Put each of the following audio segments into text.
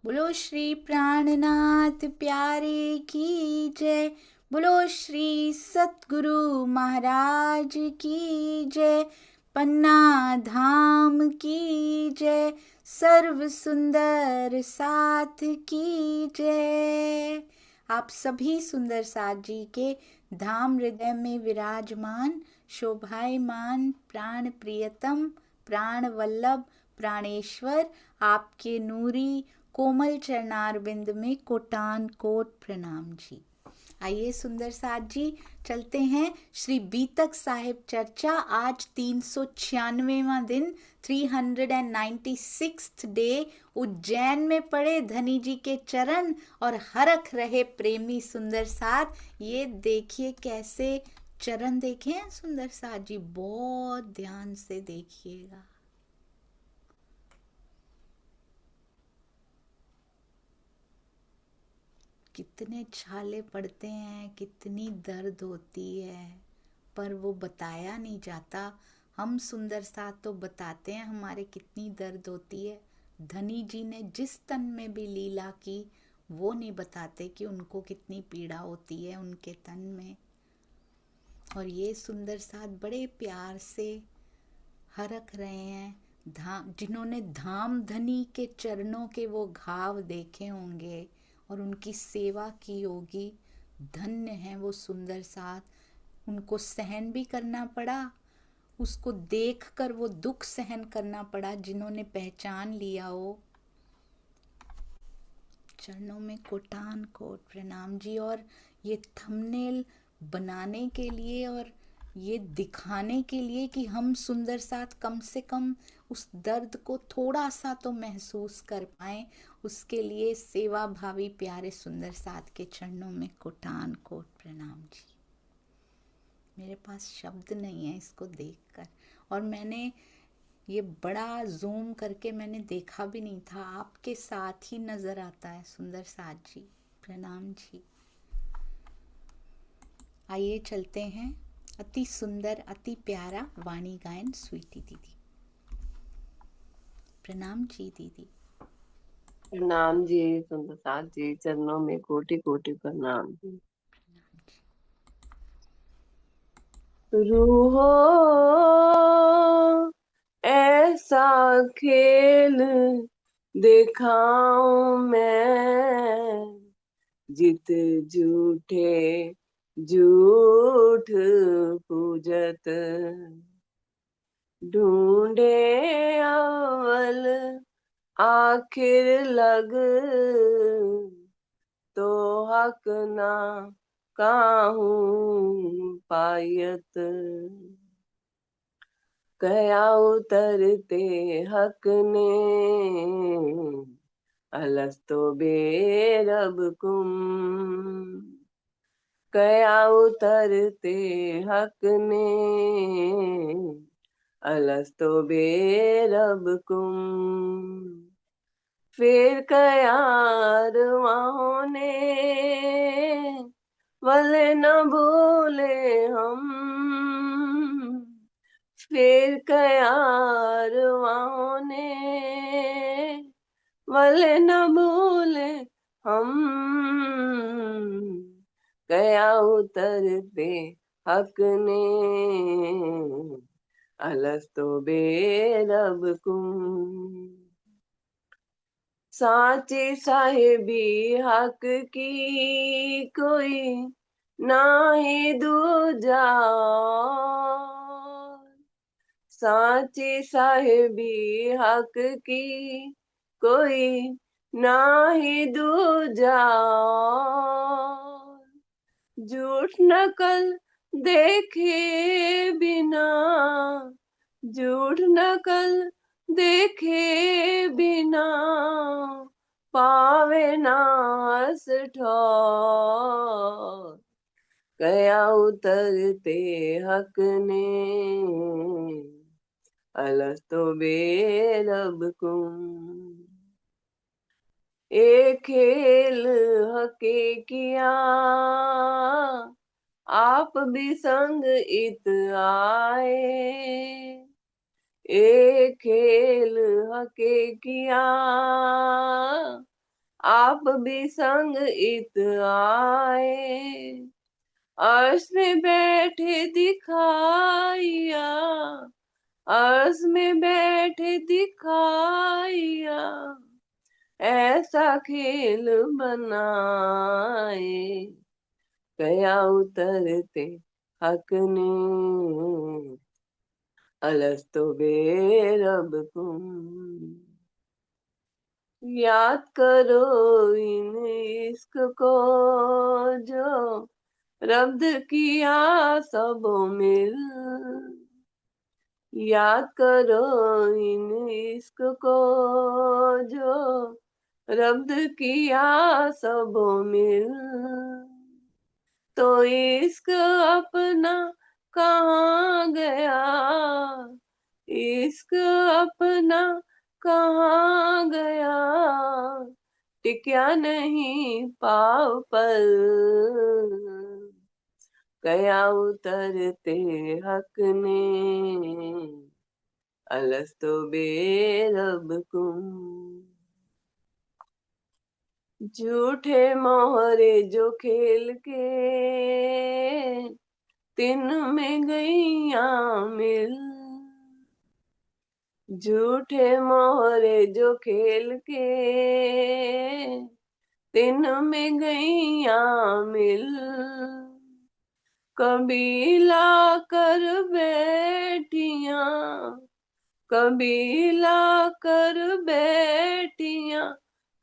बोलो श्री प्राणनाथ प्यारे की जय। बोलो श्री सतगुरु महाराज की जय। पन्ना धाम की जय। सर्व सुंदर साथ की जय। आप सभी सुंदर साथ जी के धाम हृदय में विराजमान शोभायमान प्राण प्रियतम प्राण वल्लभ प्राणेश्वर आपके नूरी कोमल चरणारविंद में कोटान कोट प्रणाम जी। आइए सुंदर साथ जी चलते हैं श्री बीतक साहिब चर्चा। आज 396वां दिन 396th डे। उज्जैन में पड़े धनी जी के चरण और हरख रहे प्रेमी सुंदर साथ। ये देखिए कैसे चरण देखे हैं सुंदर साथ जी, बहुत ध्यान से देखिएगा। कितने छाले पड़ते हैं, कितनी दर्द होती है, पर वो बताया नहीं जाता। हम सुंदर साथ तो बताते हैं हमारे कितनी दर्द होती है। धनी जी ने जिस तन में भी लीला की वो नहीं बताते कि उनको कितनी पीड़ा होती है उनके तन में। और ये सुंदर साथ बड़े प्यार से हरख रहे हैं। धाम जिन्होंने धाम धनी के चरणों के वो घाव देखे होंगे और उनकी सेवा की होगी, धन्य है वो सुंदर साथ। उनको सहन भी करना पड़ा, उसको देखकर वो दुख सहन करना पड़ा जिन्होंने पहचान लिया हो। चरणों में कोटान कोट प्रणाम जी। और ये थंबनेल बनाने के लिए और ये दिखाने के लिए कि हम सुंदर साथ कम से कम उस दर्द को थोड़ा सा तो महसूस कर पाएं, उसके लिए सेवा भावी प्यारे सुंदर साथ के चरणों में कोटान कोट प्रणाम जी। मेरे पास शब्द नहीं है इसको देखकर। और मैंने ये बड़ा जूम करके मैंने देखा भी नहीं था, आपके साथ ही नजर आता है सुंदर साथ जी। प्रणाम जी। आइए चलते हैं अति सुंदर अति प्यारा वाणी गायन स्वीटी दीदी। प्रणाम जी दीदी। प्रणाम जी सुंदर साथ जी, चरणों में कोटि कोटि प्रणाम जी। रूहो ऐसा खेल दिखाऊं मैं, जित झूठे झूठ पूजत, ढूंढे अव्वल आखिर लग, तो हक ना काहूं पायत। कया उतरते हक ने, अलस्तो बेरबकुम। कया उतरते हक ने, अलस्तो बेरबकुम। फिर कयारवाहों ने, वले न भूले हम। फिर कयारवाहों ने, वले न भूले हम। कया उतरते हक ने, अलस्तो बेरबकुम। साची साहिबी हक की कोई नाही दूजा। साची साहिबी हक की कोई नाही दूजा। झूठ नकल देखे बिना, झूठ नकल देखे बिना, पावे नास ठौर। कया उतरते हक ने, अलस्तो बेरबकुम। एक खेल हके किया, आप भी संग इत आए। एक खेल हके किया, आप भी संग इत आए, अर्श में बैठे दिखाइया, अर्श में बैठे दिखाइया, ऐसा खेल बनाए, गया उतरते हक ने, अलस्तो बेरबकुम। याद करो इन इश्क को जो रब्द किया सबो मिल, याद करो इन इश्क को जो रब्द किया सबो मिल, तो इश्क अपना कहाँ गया, इश्क अपना कहाँ गया, टिक्या नहीं पाव पर, गया उतरते हक ने, अलस्तो बेरबकुम। झूठे मोहरे जो खेल के, दिन में गईया मिल, झूठे मोहरे जो खेल के, दिन में गईया मिल, कभी ला कर बैठिया, कभी ला कर बैठिया,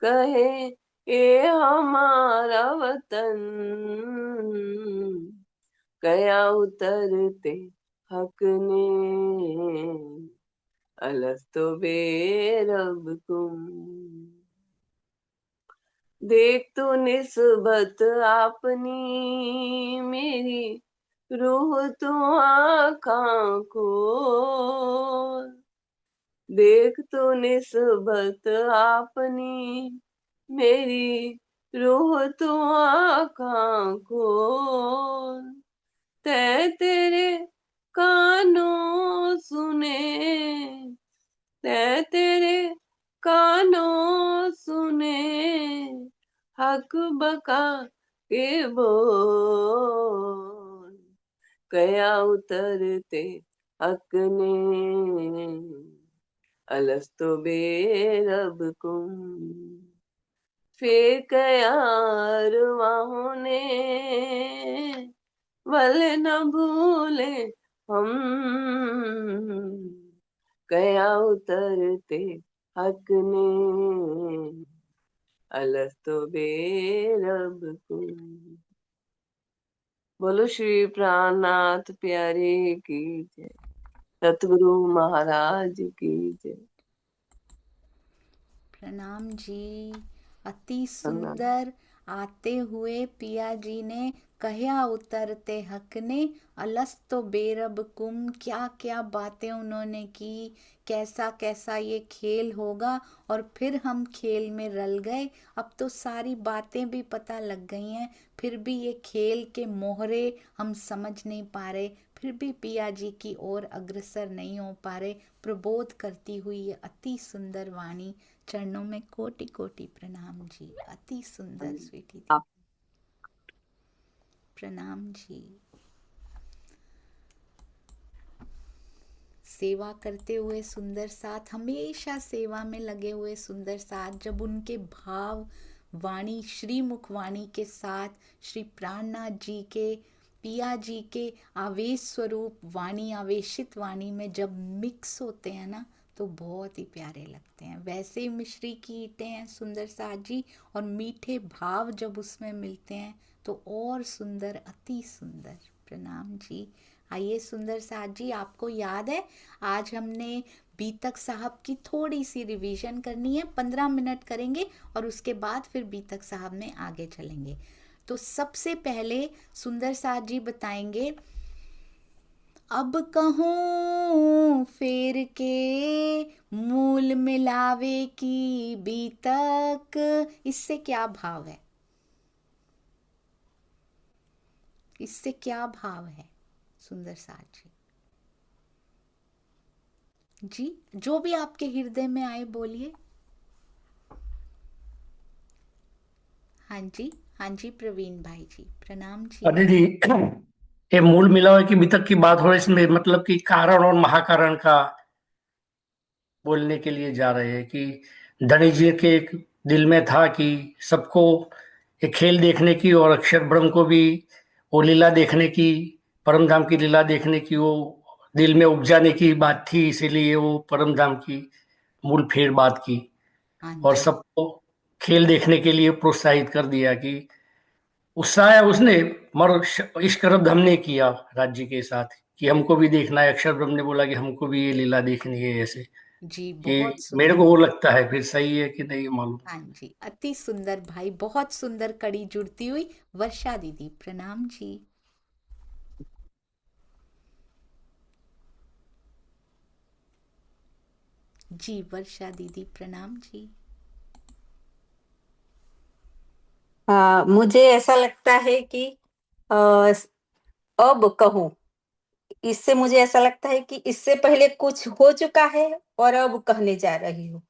कहे ये हमारा वतन, गया उतरते हक ने, अलस्तो बेरबकुम। देख तू निस्बत अपनी मेरी, रूह तू आँखां खोल, देख तू निस्बत अपनी मेरी, रूह तू आँखां खोल, तै तेरे कानों सुने, तै तेरे कानों सुने, हक बका के बोल, गया उतरते हक ने, अलस्तो बेरबकुम। फिर कया अरवाहों ने, भले न भूले हम, गया उतरते हक ने, अलस्तो बेरबकुम। बोलो श्री प्राणनाथ प्यारे की जय, सतगुरु महाराज की जय। प्रणाम जी। अति प्रणाम। सुंदर आते हुए पिया जी ने कहया उतरते हक ने, अलस्तो बेरब कुम। क्या क्या बातें उन्होंने की, कैसा कैसा ये खेल होगा, और फिर हम खेल में रल गए। अब तो सारी बातें भी पता लग गई हैं, फिर भी ये खेल के मोहरे हम समझ नहीं पा रहे, फिर भी पिया जी की ओर अग्रसर नहीं हो पा रहे। प्रबोध करती हुई ये अति सुंदर वाणी, चरणों में कोटि कोटि प्रणाम जी। अति सुंदर स्वीटी दी, आप प्रणाम जी। सेवा करते हुए सुंदर साथ, हमेशा सेवा में लगे हुए सुंदर साथ, जब उनके भाव वाणी श्री मुखवाणी के साथ श्री प्राणनाथ जी के, पिया जी के आवेश स्वरूप वाणी, आवेशित वाणी में जब मिक्स होते हैं ना, तो बहुत ही प्यारे लगते हैं। वैसे ही मिश्री की ईंटें हैं सुंदर साथ जी, और मीठे भाव जब उसमें मिलते हैं तो और सुंदर, अति सुंदर। प्रणाम जी। आइए सुंदर साथ जी, आपको याद है आज हमने बीतक साहब की थोड़ी सी रिवीजन करनी है, 15 मिनट करेंगे और उसके बाद फिर बीतक साहब में आगे चलेंगे। तो सबसे पहले सुंदर साथ जी बताएंगे, अब कहूँ फेर के मूल मिलावे की बीतक, इससे क्या भाव है, इससे क्या भाव है सुंदर साथ जी? जी जो भी आपके हृदय में आए बोलिए। हाँ जी, हाँ जी प्रवीण भाई जी, प्रणाम जी। अरे जी, ये मूल मिलावे की वितक की बात हो रही है, इसमें मतलब कि कारण और महाकारण का बोलने के लिए जा रहे हैं कि धनी जी के एक दिल में था कि सबको ये खेल देखने की और अक्षर ब्रह्म को भी वो लीला देखने की, परम धाम की लीला देखने की वो दिल में उपजाने की बात थी, इसीलिए वो परम धाम की मूल फेर बात की हाँ और जी। सबको खेल देखने के लिए प्रोत्साहित कर दिया कि उत्साह है उसने, मगर इश्करब हमने किया राज्य के साथ कि हमको भी देखना है। अक्षर ब्रह्म ने बोला कि हमको भी ये लीला देखनी है ऐसे, जी बहुत कि मेरे सुंदर। को वो लगता है, फिर सही है कि नहीं मालूम। हाँ जी, अति सुंदर भाई, बहुत सुंदर कड़ी जुड़ती हुई। वर्षा दीदी प्रणाम जी। जी वर्षा दीदी प्रणाम जी। मुझे ऐसा लगता है कि अ, अब कहूँ, इससे मुझे ऐसा लगता है कि इससे पहले कुछ हो चुका है और अब कहने जा रही हूँ।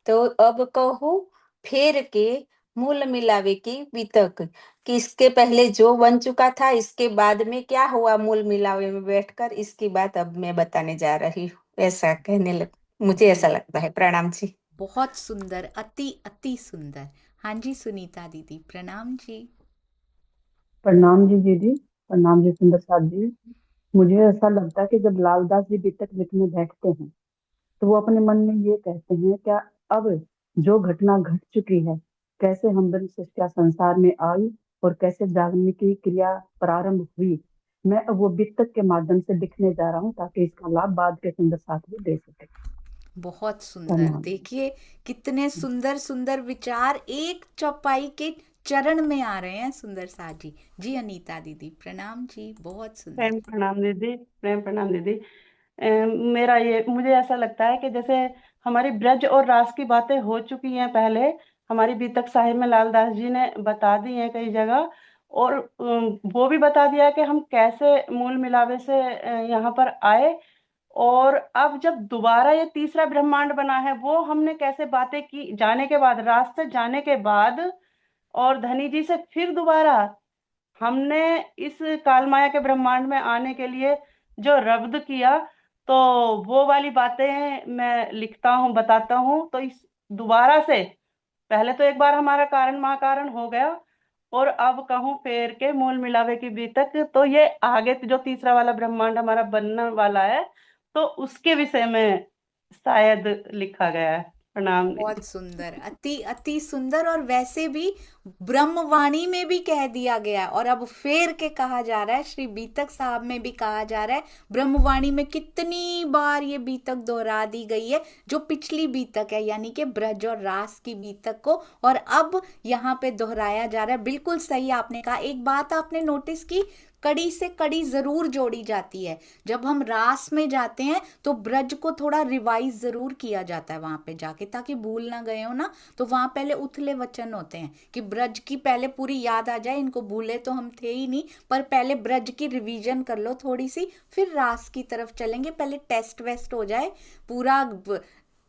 तो अब कहूँ फेर के मूल मिलावे की वितक, कि इसके पहले जो बन चुका था, इसके बाद में क्या हुआ मूल मिलावे में बैठकर, इसकी बात अब मैं बताने जा रही हूँ। ऐसा मुझे ऐसा जी लगता है। प्रणाम जी। बहुत सुंदर, अति अति सुंदर। हाँ जी सुनीता दीदी प्रणाम जी। प्रणाम जी दीदी। प्रणाम जी सुंदर साथ जी। मुझे ऐसा लगता है कि जब लालदास जी बीतक लिखने बैठते हैं तो वो अपने मन में ये कहते हैं, क्या अब जो घटना घट चुकी है, कैसे हम सृष्टिया संसार में आई और कैसे जागने की क्रिया प्रारंभ हुई, मैं अब वो बीतक के माध्यम से लिखने जा रहा हूँ ताकि इसका लाभ बाद के सुंदर साथ भी दे सके। बहुत सुंदर, प्रणाम। देखिए कितने सुंदर सुंदर विचार एक चौपाई के चरण में आ रहे हैं सुंदर साथ जी। जी अनीता दीदी प्रणाम जी, बहुत सुंदर। प्रेम प्रणाम दीदी। प्रेम प्रणाम दीदी। मेरा ये मुझे ऐसा लगता है कि जैसे हमारी ब्रज और रास की बातें हो चुकी हैं पहले, हमारी बीतक साहिब में लालदास जी ने बता दी हैं कई जगह, और वो भी बता दिया कि हम कैसे मूल मिलावे से यहाँ पर आए, और अब जब दोबारा ये तीसरा ब्रह्मांड बना है वो हमने कैसे बातें की जाने के बाद, रास से जाने के बाद, और धनी जी से फिर दोबारा हमने इस काल माया के ब्रह्मांड में आने के लिए जो रब्द किया, तो वो वाली बातें मैं लिखता हूँ, बताता हूँ। तो इस दोबारा से पहले तो एक बार हमारा कारण महाकारण हो गया, और अब कहूँ फेर के मूल मिलावे की बीतक, तो ये आगे जो तीसरा वाला ब्रह्मांड हमारा बनने वाला है, तो उसके विषय में शायद लिखा गया है। प्रणाम बहुत दीदी। सुंदर, अति अति सुंदर। और वैसे भी ब्रह्मवाणी में भी कह दिया गया और अब फेर के कहा जा रहा है, श्री बीतक साहब में भी कहा जा रहा है। ब्रह्मवाणी में कितनी बार ये बीतक दोहरा दी गई है, जो पिछली बीतक है यानी कि ब्रज और रास की बीतक को, और अब यहाँ पे दोहराया जा रहा है। बिल्कुल सही आपने कहा। एक बात आपने नोटिस की, कड़ी से कड़ी जरूर जोड़ी जाती है। जब हम रास में जाते हैं तो ब्रज को थोड़ा रिवाइज जरूर किया जाता है वहां पे जाके, ताकि भूल ना गए हो ना। तो वहां पहले उथले वचन होते हैं कि ब्रज की पहले पूरी याद आ जाए, इनको भूले तो हम थे ही नहीं, पर पहले ब्रज की रिवीजन कर लो थोड़ी सी, फिर रास की तरफ चलेंगे। पहले टेस्ट वेस्ट हो जाए, पूरा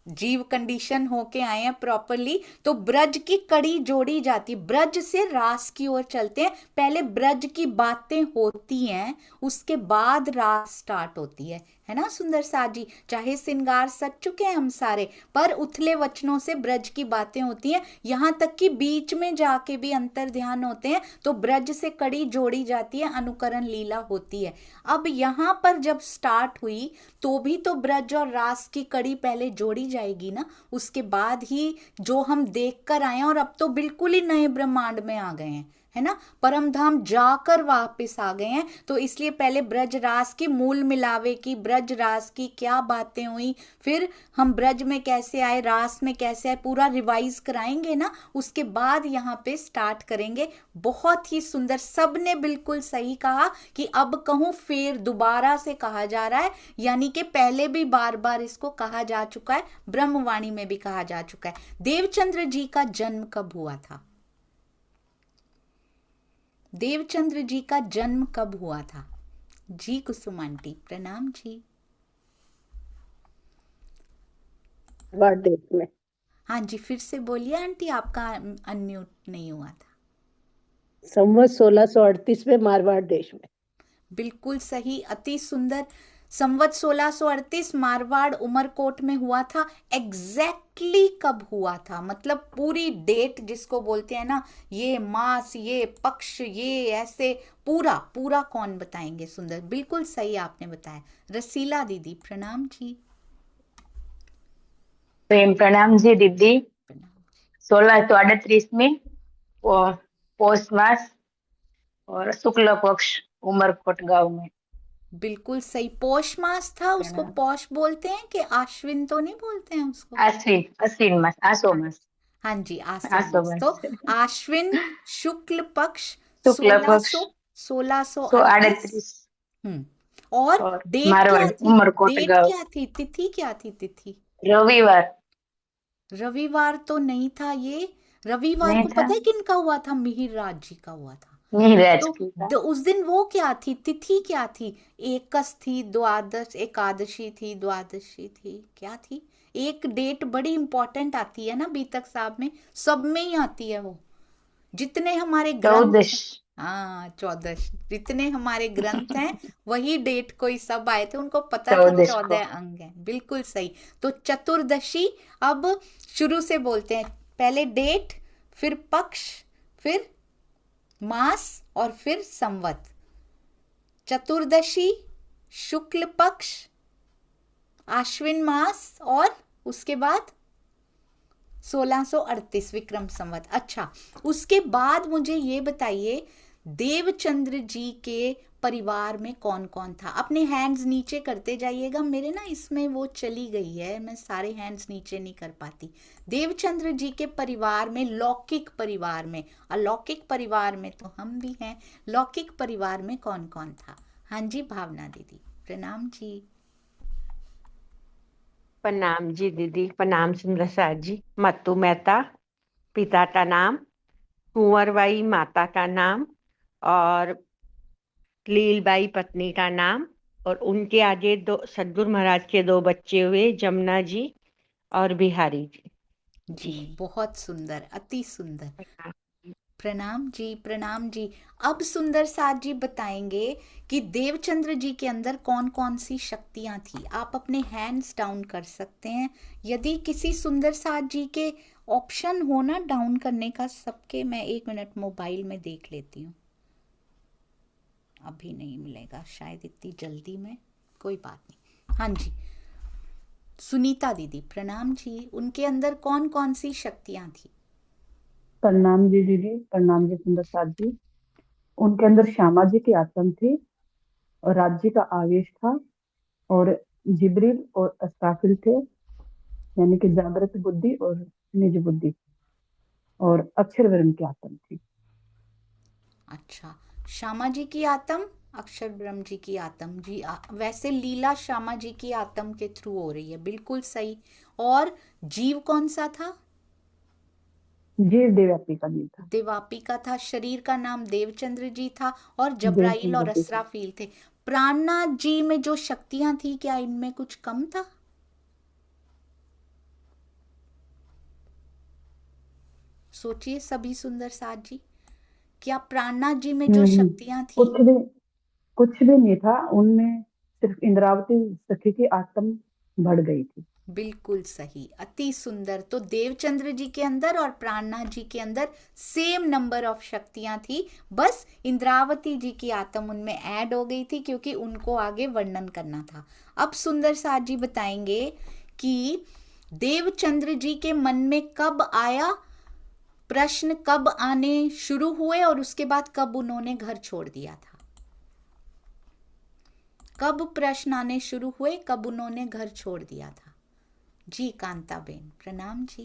जीव कंडीशन होके आए हैं प्रॉपरली, तो ब्रज की कड़ी जोड़ी जाती है। ब्रज से रास की ओर चलते हैं, पहले ब्रज की बातें होती हैं, उसके बाद रास स्टार्ट होती है ना सुंदर सा जी। चाहे श्रृंगार सज चुके हैं हम सारे, पर उथले वचनों से ब्रज की बातें होती हैं, यहां तक कि बीच में जाके भी अंतर ध्यान होते हैं, तो ब्रज से कड़ी जोड़ी जाती है, अनुकरण लीला होती है। अब यहां पर जब स्टार्ट हुई तो भी तो ब्रज और रास की कड़ी पहले जोड़ी जाएगी ना, उसके बाद ही जो हम देख कर आए हैं, और अब तो बिल्कुल ही नए ब्रह्मांड में आ गए हैं, है ना, परम धाम जाकर वापस आ गए हैं। तो इसलिए पहले ब्रज रास की मूल मिलावे की, ब्रज रास की क्या बातें हुई, फिर हम ब्रज में कैसे आए, रास में कैसे आए, पूरा रिवाइज कराएंगे ना, उसके बाद यहाँ पे स्टार्ट करेंगे। बहुत ही सुंदर, सबने बिल्कुल सही कहा कि अब कहूं फिर दोबारा से कहा जा रहा है, यानी कि पहले भी बार बार इसको कहा जा चुका है, ब्रह्मवाणी में भी कहा जा चुका है। देवचंद्र जी का जन्म कब हुआ था? देवचंद्र जी का जन्म कब हुआ था? जी कुसुम आंटी प्रणाम जी। वर्डेट में। हाँ जी, फिर से बोलिए आंटी, आपका अनम्यूट नहीं हुआ था। संवत 1638 में मारवाड़ देश में। बिल्कुल सही, अति सुंदर। संवत 1638 मारवाड़ उमरकोट में हुआ था। एग्जैक्टली कब हुआ था, मतलब पूरी डेट जिसको बोलते हैं ना, ये मास, ये पक्ष, ये ऐसे पूरा पूरा कौन बताएंगे? सुंदर, बिल्कुल सही आपने बताया। रसीला दीदी, प्रणाम जी। प्रेम प्रणाम जी दीदी। 1638 में पौष मास और शुक्ल पक्ष उमरकोट गांव में। बिल्कुल सही, पौष मास था। उसको पौष बोलते हैं कि आश्विन तो नहीं बोलते हैं उसको? अश्विन मास, आसो मास। हाँ जी, आसो मास। तो आश्विन शुक्ल पक्ष शुक्ल पक्ष 1638। और डेट क्या थी? उमरकोट डेट गांव। क्या थी? तिथि क्या थी? तिथि रविवार। रविवार तो नहीं था ये। रविवार को पता है किनका हुआ था? मिहिर राज जी का हुआ था। तो उस दिन वो क्या थी? तिथि क्या थी? एकस थी, द्वादश, एकादशी थी, द्वादशी थी, क्या थी? एक डेट बड़ी इंपॉर्टेंट आती है ना बीतक साहब में, सब में ही आती है वो। जितने हमारे ग्रंथ, हाँ 14, जितने हमारे ग्रंथ हैं वही डेट को ही सब आए थे, उनको पता था 14 अंग हैं। बिल्कुल सही। तो चतुर्दशी, अब शुरू से बोलते हैं, पहले डेट, फिर पक्ष, फिर मास और फिर संवत। चतुर्दशी, शुक्ल पक्ष, आश्विन मास और उसके बाद 1638 विक्रम संवत। अच्छा, उसके बाद मुझे ये बताइए, देवचंद्र जी के परिवार में कौन कौन था? अपने हैंड्स नीचे करते जाइएगा, मेरे ना इसमें वो चली गई है, मैं सारे हैंड्स नीचे नहीं कर पाती। देवचंद्र जी के परिवार में, लौकिक परिवार में, अलौकिक परिवार में तो हम भी हैं, लौकिक परिवार में कौन कौन था? हाँ जी, भावना दीदी, प्रणाम जी। प्रणाम जी दीदी, प्रणाम सुंदरसा जी। मत्तू मेहता पिता का नाम, कुंवरबाई माता का नाम, और लीलबाई पत्नी का नाम, और उनके आगे सदगुरु महाराज के 2 बच्चे हुए, जमुना जी और बिहारी जी। जी बहुत सुंदर, अति सुंदर। प्रणाम जी, प्रणाम जी। अब सुंदर साथ जी बताएंगे कि देवचंद्र जी के अंदर कौन कौन सी शक्तियां थी। आप अपने हैंड्स डाउन कर सकते हैं, यदि किसी सुंदर साथ जी के ऑप्शन हो ना डाउन करने का सबके। मैं 1 मिनट मोबाइल में देख लेती हूँ, अभी नहीं मिलेगा शायद इतनी जल्दी में, कोई बात नहीं। हाँ जी, सुनीता दीदी, प्रणाम जी। उनके अंदर कौन कौन सी शक्तियां थी? प्रणाम जी दीदी, प्रणाम जी सुंदर साथ जी। उनके अंदर श्यामा जी की आत्म थी और राज्य का आवेश था, और जिब्रील और अस्ताफिल थे, यानी कि जागृत बुद्धि और निज बुद्धि, और अक्षर वर्ण की आत्म थी। अच्छा, श्यामा जी की आत्म, अक्षर ब्रह्म जी की आत्म जी। वैसे लीला श्यामा जी की आत्म के थ्रू हो रही है, बिल्कुल सही। और जीव कौन सा था? जीव देवव्यापी का जीव था। देवापी का था। शरीर का नाम देवचंद्र जी था, और जब्राइल और असराफील थे। प्राणनाथ जी में जो शक्तियां थी, क्या इनमें कुछ कम था? सोचिए सभी सुंदर साथ जी, क्या प्राणनाथ जी में जो शक्तियां थी? कुछ भी नहीं था उनमें, सिर्फ इंद्रावती सखी की आत्म बढ़ गई थी। बिल्कुल सही, अति सुंदर। तो देवचंद्र जी के अंदर और प्राणनाथ जी के अंदर सेम नंबर ऑफ शक्तियां थी, बस इंद्रावती जी की आत्म उनमें ऐड हो गई थी, क्योंकि उनको आगे वर्णन करना था। अब सुंदर साथ जी बताएंगे कि देवचंद्र जी के मन में कब आया प्रश्न, कब आने शुरू हुए, और उसके बाद कब उन्होंने घर छोड़ दिया था? कब प्रश्न आने शुरू हुए, कब उन्होंने घर छोड़ दिया था? जी कांता बेन, प्रणाम जी।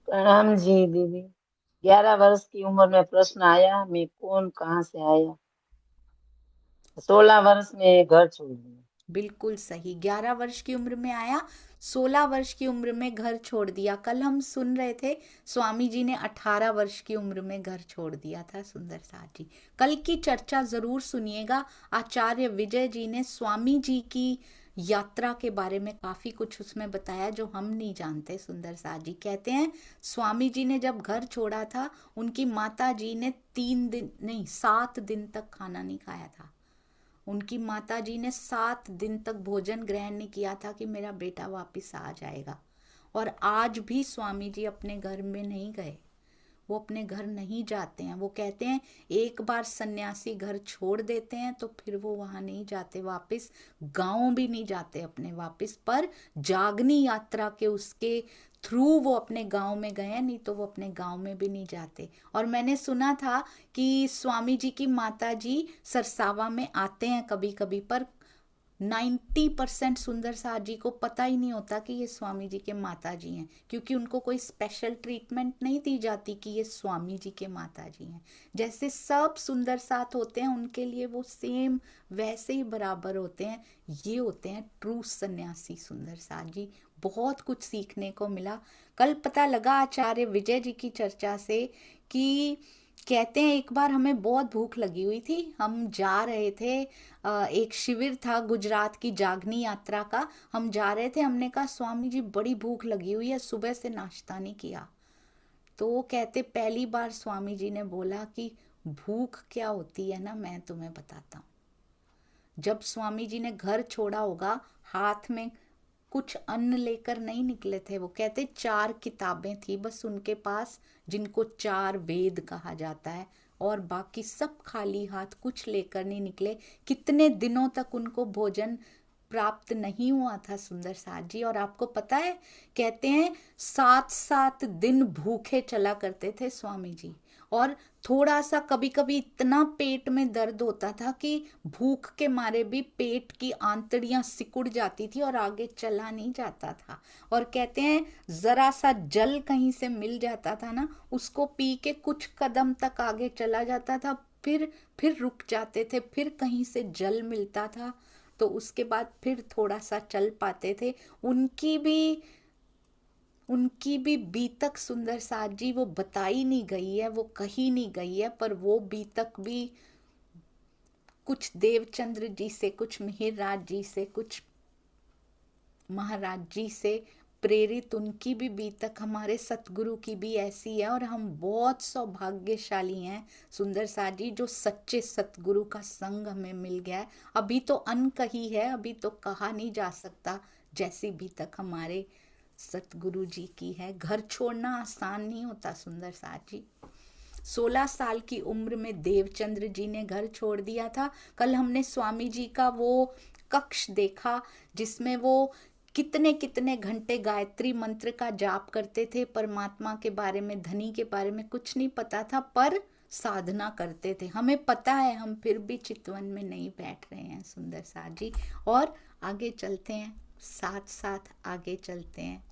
प्रणाम जी दीदी। 11 वर्ष की उम्र में प्रश्न आया, मैं कौन कहाँ से आया। 16 वर्ष में घर छोड़ दिया। बिल्कुल सही, 11 वर्ष की उम्र में आया, 16 वर्ष की उम्र में घर छोड़ दिया। कल हम सुन रहे थे स्वामी जी ने 18 वर्ष की उम्र में घर छोड़ दिया था। सुंदर साथ जी, कल की चर्चा जरूर सुनिएगा। आचार्य विजय जी ने स्वामी जी की यात्रा के बारे में काफ़ी कुछ उसमें बताया जो हम नहीं जानते। सुंदर साथ जी कहते हैं स्वामी जी ने जब घर छोड़ा था, उनकी माता जी ने 7 दिन तक खाना नहीं खाया था। उनकी माता जी ने 7 दिन तक भोजन ग्रहण नहीं किया था कि मेरा बेटा वापस आ जाएगा। और आज भी स्वामी जी अपने घर में नहीं गए, वो अपने घर नहीं जाते हैं। वो कहते हैं एक बार सन्यासी घर छोड़ देते हैं तो फिर वो वहाँ नहीं जाते वापस, गांव भी नहीं जाते अपने वापस, पर जागनी यात्रा के उसके थ्रू वो अपने गांव में गए, नहीं तो वो अपने गांव में भी नहीं जाते। और मैंने सुना था कि स्वामी जी की माता जी सरसावा में आते हैं कभी कभी, पर 90% सुंदर साथ जी को पता ही नहीं होता कि ये स्वामी जी के माता जी हैं, क्योंकि उनको कोई स्पेशल ट्रीटमेंट नहीं दी जाती कि ये स्वामी जी के माता जी हैं। जैसे सब सुंदर साथ होते हैं उनके लिए वो सेम वैसे ही बराबर होते हैं। ये होते हैं ट्रू सन्यासी सुंदर साथ जी। बहुत कुछ सीखने को मिला। कल पता लगा आचार्य विजय जी की चर्चा से कि कहते हैं एक बार हमें बहुत भूख लगी हुई थी, हम जा रहे थे, एक शिविर था गुजरात की जागनी यात्रा का, हम जा रहे थे, हमने कहा स्वामी जी बड़ी भूख लगी हुई है, सुबह से नाश्ता नहीं किया। तो वो कहते पहली बार स्वामी जी ने बोला कि भूख क्या होती है ना, मैं तुम्हें बताता हूँ। जब स्वामी जी ने घर छोड़ा होगा, हाथ में कुछ अन्न लेकर नहीं निकले थे। वो कहते 4 किताबें थी बस उनके पास, जिनको 4 वेद कहा जाता है, और बाकी सब खाली हाथ, कुछ लेकर नहीं निकले। कितने दिनों तक उनको भोजन प्राप्त नहीं हुआ था सुंदर साथ जी। और आपको पता है कहते हैं 7-7 दिन भूखे चला करते थे स्वामी जी। और थोड़ा सा कभी कभी इतना पेट में दर्द होता था कि भूख के मारे भी पेट की आंतड़ियां सिकुड़ जाती थी और आगे चला नहीं जाता था। और कहते हैं जरा सा जल कहीं से मिल जाता था ना, उसको पी के कुछ कदम तक आगे चला जाता था, फिर रुक जाते थे, फिर कहीं से जल मिलता था तो उसके बाद फिर थोड़ा सा चल पाते थे। उनकी भी बीतक सुंदर साथ जी वो बताई नहीं गई है, वो कही नहीं गई है, पर वो बीतक भी कुछ देवचंद्र जी से, कुछ मिहिर जी से, कुछ महाराज जी से प्रेरित उनकी भी बीतक हमारे सतगुरु की भी ऐसी है। और हम बहुत सौभाग्यशाली हैं सुंदर साथ जी, जो सच्चे सतगुरु का संग हमें मिल गया है। अभी तो अनकही है, अभी तो कहा नहीं जा सकता जैसी बीतक हमारे सतगुरु जी की है। घर छोड़ना आसान नहीं होता सुंदर साथ जी। 16 साल की उम्र में देवचंद्र जी ने घर छोड़ दिया था। कल हमने स्वामी जी का वो कक्ष देखा जिसमें वो कितने कितने घंटे गायत्री मंत्र का जाप करते थे। परमात्मा के बारे में, धनी के बारे में कुछ नहीं पता था, पर साधना करते थे। हमें पता है, हम फिर भी चितवन में नहीं बैठ रहे हैं सुंदर साथ जी। और आगे चलते हैं, साथ साथ आगे चलते हैं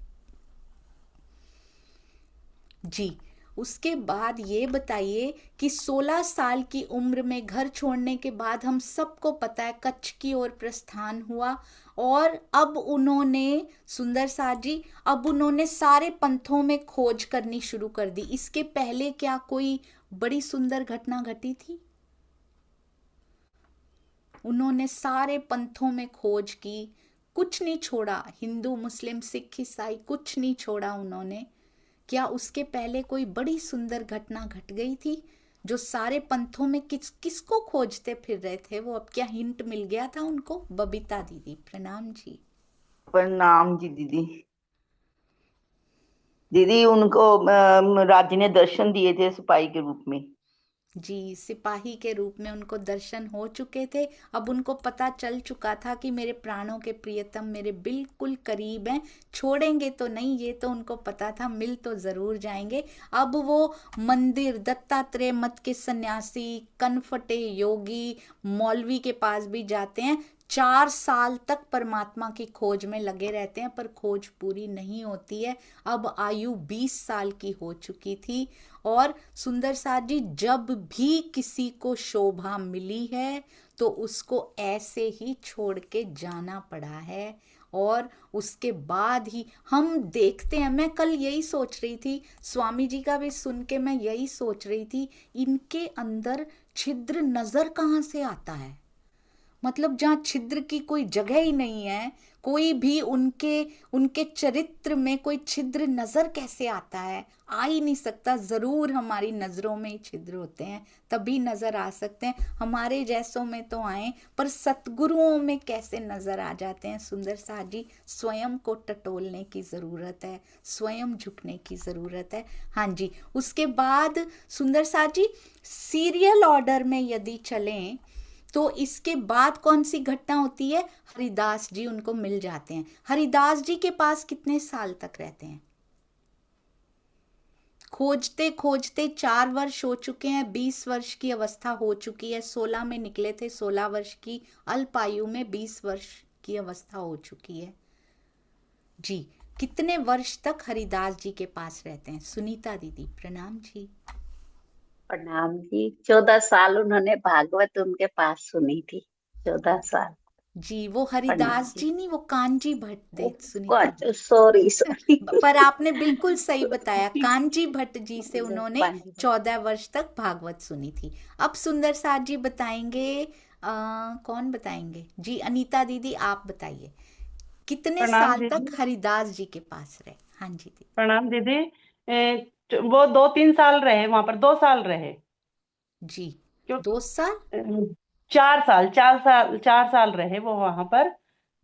जी। उसके बाद ये बताइए कि 16 साल की उम्र में घर छोड़ने के बाद हम सबको पता है कच्छ की ओर प्रस्थान हुआ। और अब उन्होंने सुंदर साथ जी, अब उन्होंने सारे पंथों में खोज करनी शुरू कर दी। इसके पहले क्या कोई बड़ी सुंदर घटना घटी थी? उन्होंने सारे पंथों में खोज की, कुछ नहीं छोड़ा, हिंदू मुस्लिम सिख ईसाई कुछ नहीं छोड़ा उन्होंने। क्या उसके पहले कोई बड़ी सुंदर घटना घट गई थी जो सारे पंथों में किसको खोजते फिर रहे थे वो? अब क्या हिंट मिल गया था उनको? बबीता दीदी प्रणाम जी। प्रणाम जी दीदी। दीदी उनको राज्य ने दर्शन दिए थे सिपाही के रूप में। जी, सिपाही के रूप में उनको दर्शन हो चुके थे। अब उनको पता चल चुका था कि मेरे प्राणों के प्रियतम मेरे बिल्कुल करीब हैं, छोड़ेंगे तो नहीं, ये तो उनको पता था, मिल तो जरूर जाएंगे। अब वो मंदिर, दत्तात्रेय मत के सन्यासी, कनफटे योगी, मौलवी के पास भी जाते हैं। 4 साल तक परमात्मा की खोज में लगे रहते हैं, पर खोज पूरी नहीं होती है। अब आयु 20 साल की हो चुकी थी। और सुंदर साथ जी, जब भी किसी को शोभा मिली है तो उसको ऐसे ही छोड़ के जाना पड़ा है। और उसके बाद ही हम देखते हैं, मैं कल यही सोच रही थी, स्वामी जी का भी सुन के मैं यही सोच रही थी, इनके अंदर छिद्र नजर कहाँ से आता है? मतलब जहाँ छिद्र की कोई जगह ही नहीं है, कोई भी उनके उनके चरित्र में कोई छिद्र नजर कैसे आता है? आ ही नहीं सकता। जरूर हमारी नजरों में ही छिद्र होते हैं, तभी नजर आ सकते हैं। हमारे जैसों में तो आए, पर सतगुरुओं में कैसे नजर आ जाते हैं? सुंदर साथ जी, स्वयं को टटोलने की जरूरत है, स्वयं झुकने की जरूरत है। हाँ जी, उसके बाद सुंदर साथ जी सीरियल ऑर्डर में यदि चलें तो इसके बाद कौन सी घटना होती है? हरिदास जी उनको मिल जाते हैं। हरिदास जी के पास कितने साल तक रहते हैं? खोजते खोजते 4 वर्ष हो चुके हैं, 20 वर्ष की अवस्था हो चुकी है। 16 में निकले थे, 16 वर्ष की अल्पायु में 20 वर्ष की अवस्था हो चुकी है जी। कितने वर्ष तक हरिदास जी के पास रहते हैं? सुनीता दीदी प्रणाम जी। प्रणाम जी। 14 साल उन्होंने भागवत उनके पास सुनी थी। 14 साल जी, वो प्रणाम हरिदास जी। जी नहीं, वो कांजी भट्ट थे सुनीता जी। Sorry sorry. पर आपने बिल्कुल सही बताया, कांजी भट्ट जी से उन्होंने 14 वर्ष तक भागवत सुनी थी। अब सुंदर साथ जी बताएंगे, कौन बताएंगे जी? अनीता दीदी आप बताइए, कितने प्रणाम साल तक दीदी। हरिदास जी के पास रहे? हाँ जी दीदी। प्रणाम दीदी। वो 2-3 साल रहे वहां पर, 2 साल रहे। जी, क्यों? 2 साल? 4 साल रहे वो वहां पर।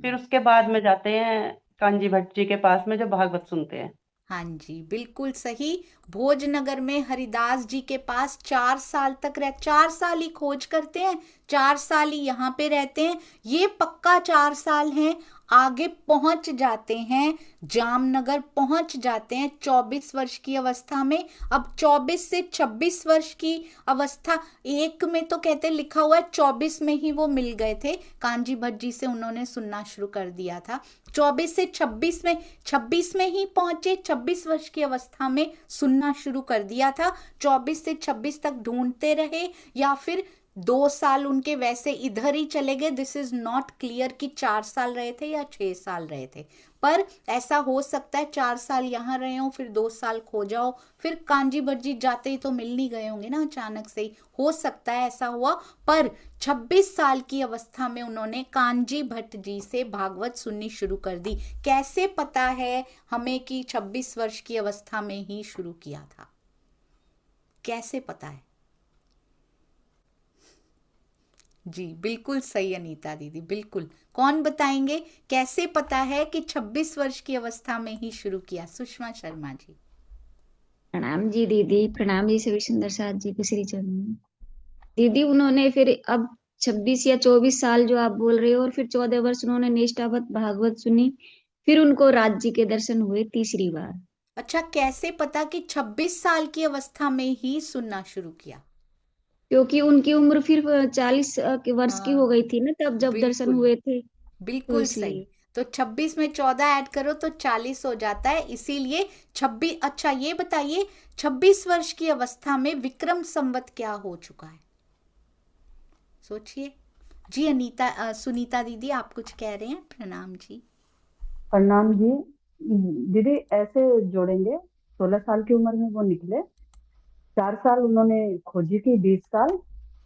फिर उसके बाद में जाते हैं कांजी भट्ट जी के पास में, जो भागवत सुनते हैं। हाँ जी, बिल्कुल सही। भोजनगर में हरिदास जी के पास 4 साल तक 4 साल ही खोज करते हैं, 4 साल ही यहाँ पे रहते हैं। ये पक्का 4 साल हैं। आगे पहुंच जाते हैं, जामनगर पहुंच जाते हैं 24 वर्ष की अवस्था में। अब 24 से 26 वर्ष की अवस्था, एक में तो कहते लिखा हुआ है 24 में ही वो मिल गए थे, कांजी भट्ट जी से उन्होंने सुनना शुरू कर दिया था। 24 से 26 में, 26 में ही पहुंचे, 26 वर्ष की अवस्था में सुनना शुरू कर दिया था। 24 से 26 तक ढूंढते रहे, या फिर 2 साल उनके वैसे इधर ही चले गए। दिस इज नॉट क्लियर कि 4 साल रहे थे या 6 साल रहे थे, पर ऐसा हो सकता है 4 साल यहाँ रहे हो, फिर 2 साल खो जाओ, फिर कांजी भट्ट जी जाते ही तो मिल नहीं गए होंगे ना, अचानक से ही हो सकता है ऐसा हुआ। पर 26 साल की अवस्था में उन्होंने कांजी भट्ट जी से भागवत सुननी शुरू कर दी। कैसे पता है हमें कि 26 वर्ष की अवस्था में ही शुरू किया था? कैसे पता है? जी बिल्कुल सही अनीता दीदी, बिल्कुल। कौन बताएंगे कैसे पता है कि 26 वर्ष की अवस्था में ही शुरू किया? सुषमा शर्मा जी। प्रणाम जी दीदी। प्रणाम जी सभी सुंदर साथ जी के श्री चरणों में। दीदी उन्होंने फिर अब 26 या 24 साल जो आप बोल रहे हो, और फिर 14 वर्ष उन्होंने निष्ठावत भागवत सुनी, फिर उनको राज्य के दर्शन हुए तीसरी बार। अच्छा, कैसे पता कि 26 साल की अवस्था में ही सुनना शुरू किया? क्योंकि उनकी उम्र फिर 40 के वर्ष की हो गई थी ना, तब जब दर्शन हुए थे, तो बिल्कुल सही। तो 26 में 14 ऐड करो तो 40 हो जाता है, इसीलिए 26। अच्छा ये बताइए, 26 वर्ष की अवस्था में विक्रम संवत क्या हो चुका है? सोचिए जी। अनीता, सुनीता दीदी आप कुछ कह रहे हैं? प्रणाम जी। प्रणाम जी। दीदी ऐसे जोड़ेंगे, 16 साल की उम्र में वो निकले, 4 साल उन्होंने खोजी की, 20 साल,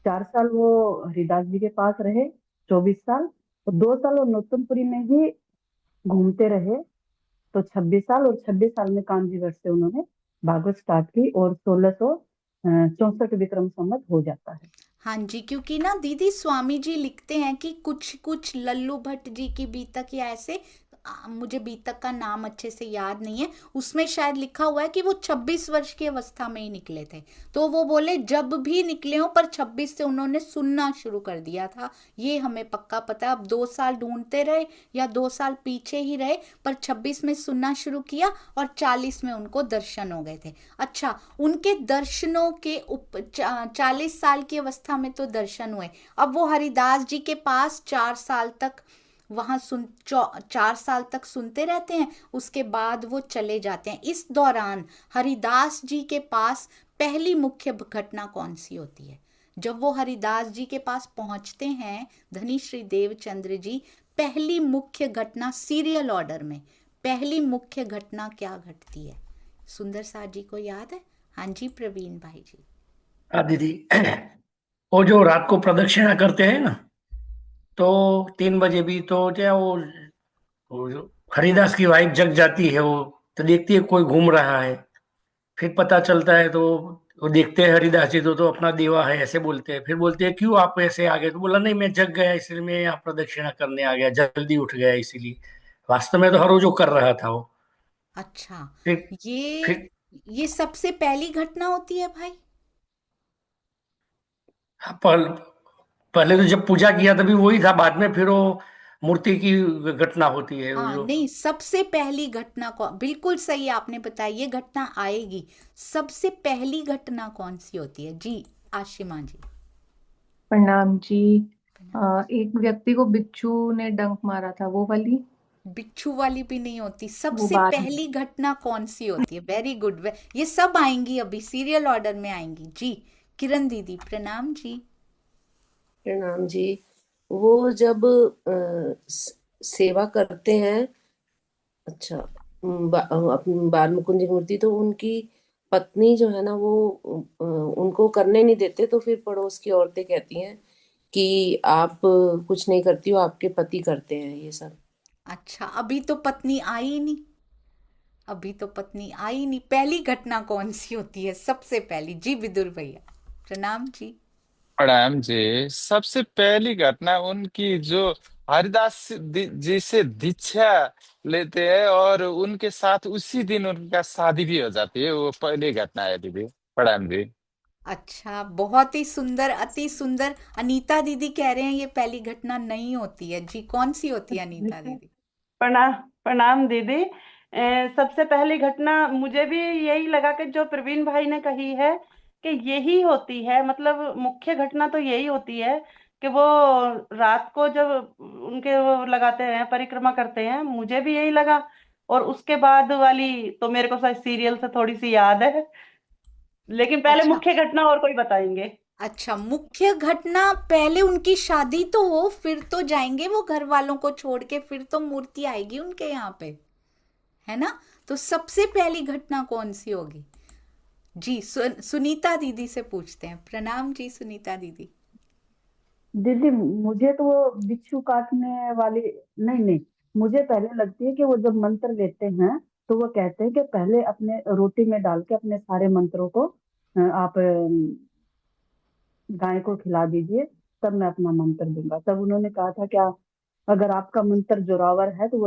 4 साल वो हरिदास जी के पास रहे, 24 साल, और 2 साल वो नौतनपुरी में ही घूमते रहे, तो 26 साल, और 26 साल में कांजी भट्ट से उन्होंने भागवत स्टार्ट की, और 1664 विक्रम संवत हो जाता है। हाँ जी, क्योंकि ना दीदी स्वामी जी लिखते हैं कि कुछ कुछ लल्लू भट्ट जी की बीतक या ऐसे, मुझे बीतक का नाम अच्छे से याद नहीं है, उसमें शायद लिखा हुआ है कि वो 26 वर्ष की अवस्था में ही निकले थे। तो वो बोले जब भी निकले हो, पर 26 से उन्होंने सुनना शुरू कर दिया था, ये हमें पक्का पता है। अब 2 साल ढूंढते रहे या 2 साल पीछे ही रहे, पर 26 में सुनना शुरू किया और 40 में उनको दर्शन हो गए थे। अच्छा, उनके दर्शनों के 40 साल की अवस्था में तो दर्शन हुए। अब वो हरिदास जी के पास 4 साल तक वहां 4 साल तक सुनते रहते हैं, उसके बाद वो चले जाते हैं। इस दौरान हरिदास जी के पास पहली मुख्य घटना कौन सी होती है? जब वो हरिदास जी के पास पहुंचते हैं धनी श्री देवचंद्र जी, पहली मुख्य घटना सीरियल ऑर्डर में पहली मुख्य घटना क्या घटती है? सुंदर साथ जी को याद है? हाँ जी प्रवीण भाई जी। हाँ दीदी, वो जो रात को प्रदक्षिणा करते हैं ना, तो 3 बजे भी तो क्या वो जो हरिदास की वाइफ जग जाती है, वो तो देखती है कोई घूम रहा है। फिर पता चलता है तो वो देखते हैं हरिदास जी तो अपना देवा है ऐसे बोलते हैं। फिर बोलते हैं क्यों आप ऐसे आ गए, तो बोला नहीं मैं जग गया इसलिए मैं यहाँ प्रदक्षिणा करने आ गया, जल्दी उठ गया इसीलिए। वास्तव में तो हर रोज वो कर रहा था वो। अच्छा, फिर ये फिर ये सबसे पहली घटना होती है भाई? हाँ, पहले तो जब पूजा किया तभी वही था, बाद में फिर वो मूर्ति की घटना होती है वो हाँ, जो। नहीं, सबसे पहली घटना कौन, बिल्कुल सही आपने बताया, ये घटना आएगी। सबसे पहली घटना कौन सी होती है जी? आशिमा जी। प्रणाम जी। प्रणाम। एक व्यक्ति को बिच्छू ने डंक मारा था, वो वाली। बिच्छू वाली भी नहीं होती। वो सबसे बाद में। पहली घटना कौन सी होती है? Very good. ये सब आएंगी, अभी सीरियल ऑर्डर में आएंगी जी। किरण दीदी प्रणाम जी। प्रणाम जी। वो जब सेवा करते हैं, अच्छा, अपनी बाल मुकुंद की मूर्ति, तो उनकी पत्नी जो है ना वो उनको करने नहीं देते, तो फिर पड़ोस की औरतें कहती हैं कि आप कुछ नहीं करती हो, आपके पति करते हैं ये सब। अच्छा, अभी तो पत्नी आई ही नहीं। अभी तो पत्नी आई नहीं। पहली घटना कौन सी होती है सबसे पहली जी? विदुर भैया प्रणाम जी। प्रणाम जी। सबसे पहली घटना उनकी जो हरिदास जी से दीक्षा लेते हैं और उनके साथ उसी दिन उनका शादी भी हो जाती है, वो पहली घटना है दीदी। प्रणाम जी। अच्छा, बहुत ही सुंदर, अति सुंदर। अनीता दीदी कह रहे हैं ये पहली घटना नहीं होती है जी। कौन सी होती है अनीता दीदी? प्रणाम। प्रणाम दीदी। सबसे पहली घटना मुझे भी यही लगा कि जो प्रवीण भाई ने कही है कि यही होती है, मतलब मुख्य घटना तो यही होती है कि वो रात को जब उनके वो लगाते हैं, परिक्रमा करते हैं, मुझे भी यही लगा। और उसके बाद वाली तो मेरे को शायद सीरियल से थोड़ी सी याद है, लेकिन पहले अच्छा। मुख्य घटना और कोई बताएंगे। अच्छा, मुख्य घटना पहले उनकी शादी तो हो, फिर तो जाएंगे वो घर वालों को छोड़ के, फिर तो मूर्ति आएगी उनके यहाँ पे, है ना? तो सबसे पहली घटना कौन सी होगी जी? सुनीता दीदी से पूछते हैं। प्रणाम जी सुनीता दीदी। दीदी मुझे तो वो बिच्छू काटने वाली नहीं नहीं, मुझे पहले लगती है कि वो जब मंत्र लेते हैं तो वो कहते हैं कि पहले अपने रोटी में डाल के अपने सारे मंत्रों को आप गाय को खिला दीजिए, तब मैं अपना मंत्र दूंगा। तब उन्होंने कहा था क्या, अगर आपका मंत्र जोरावर है तो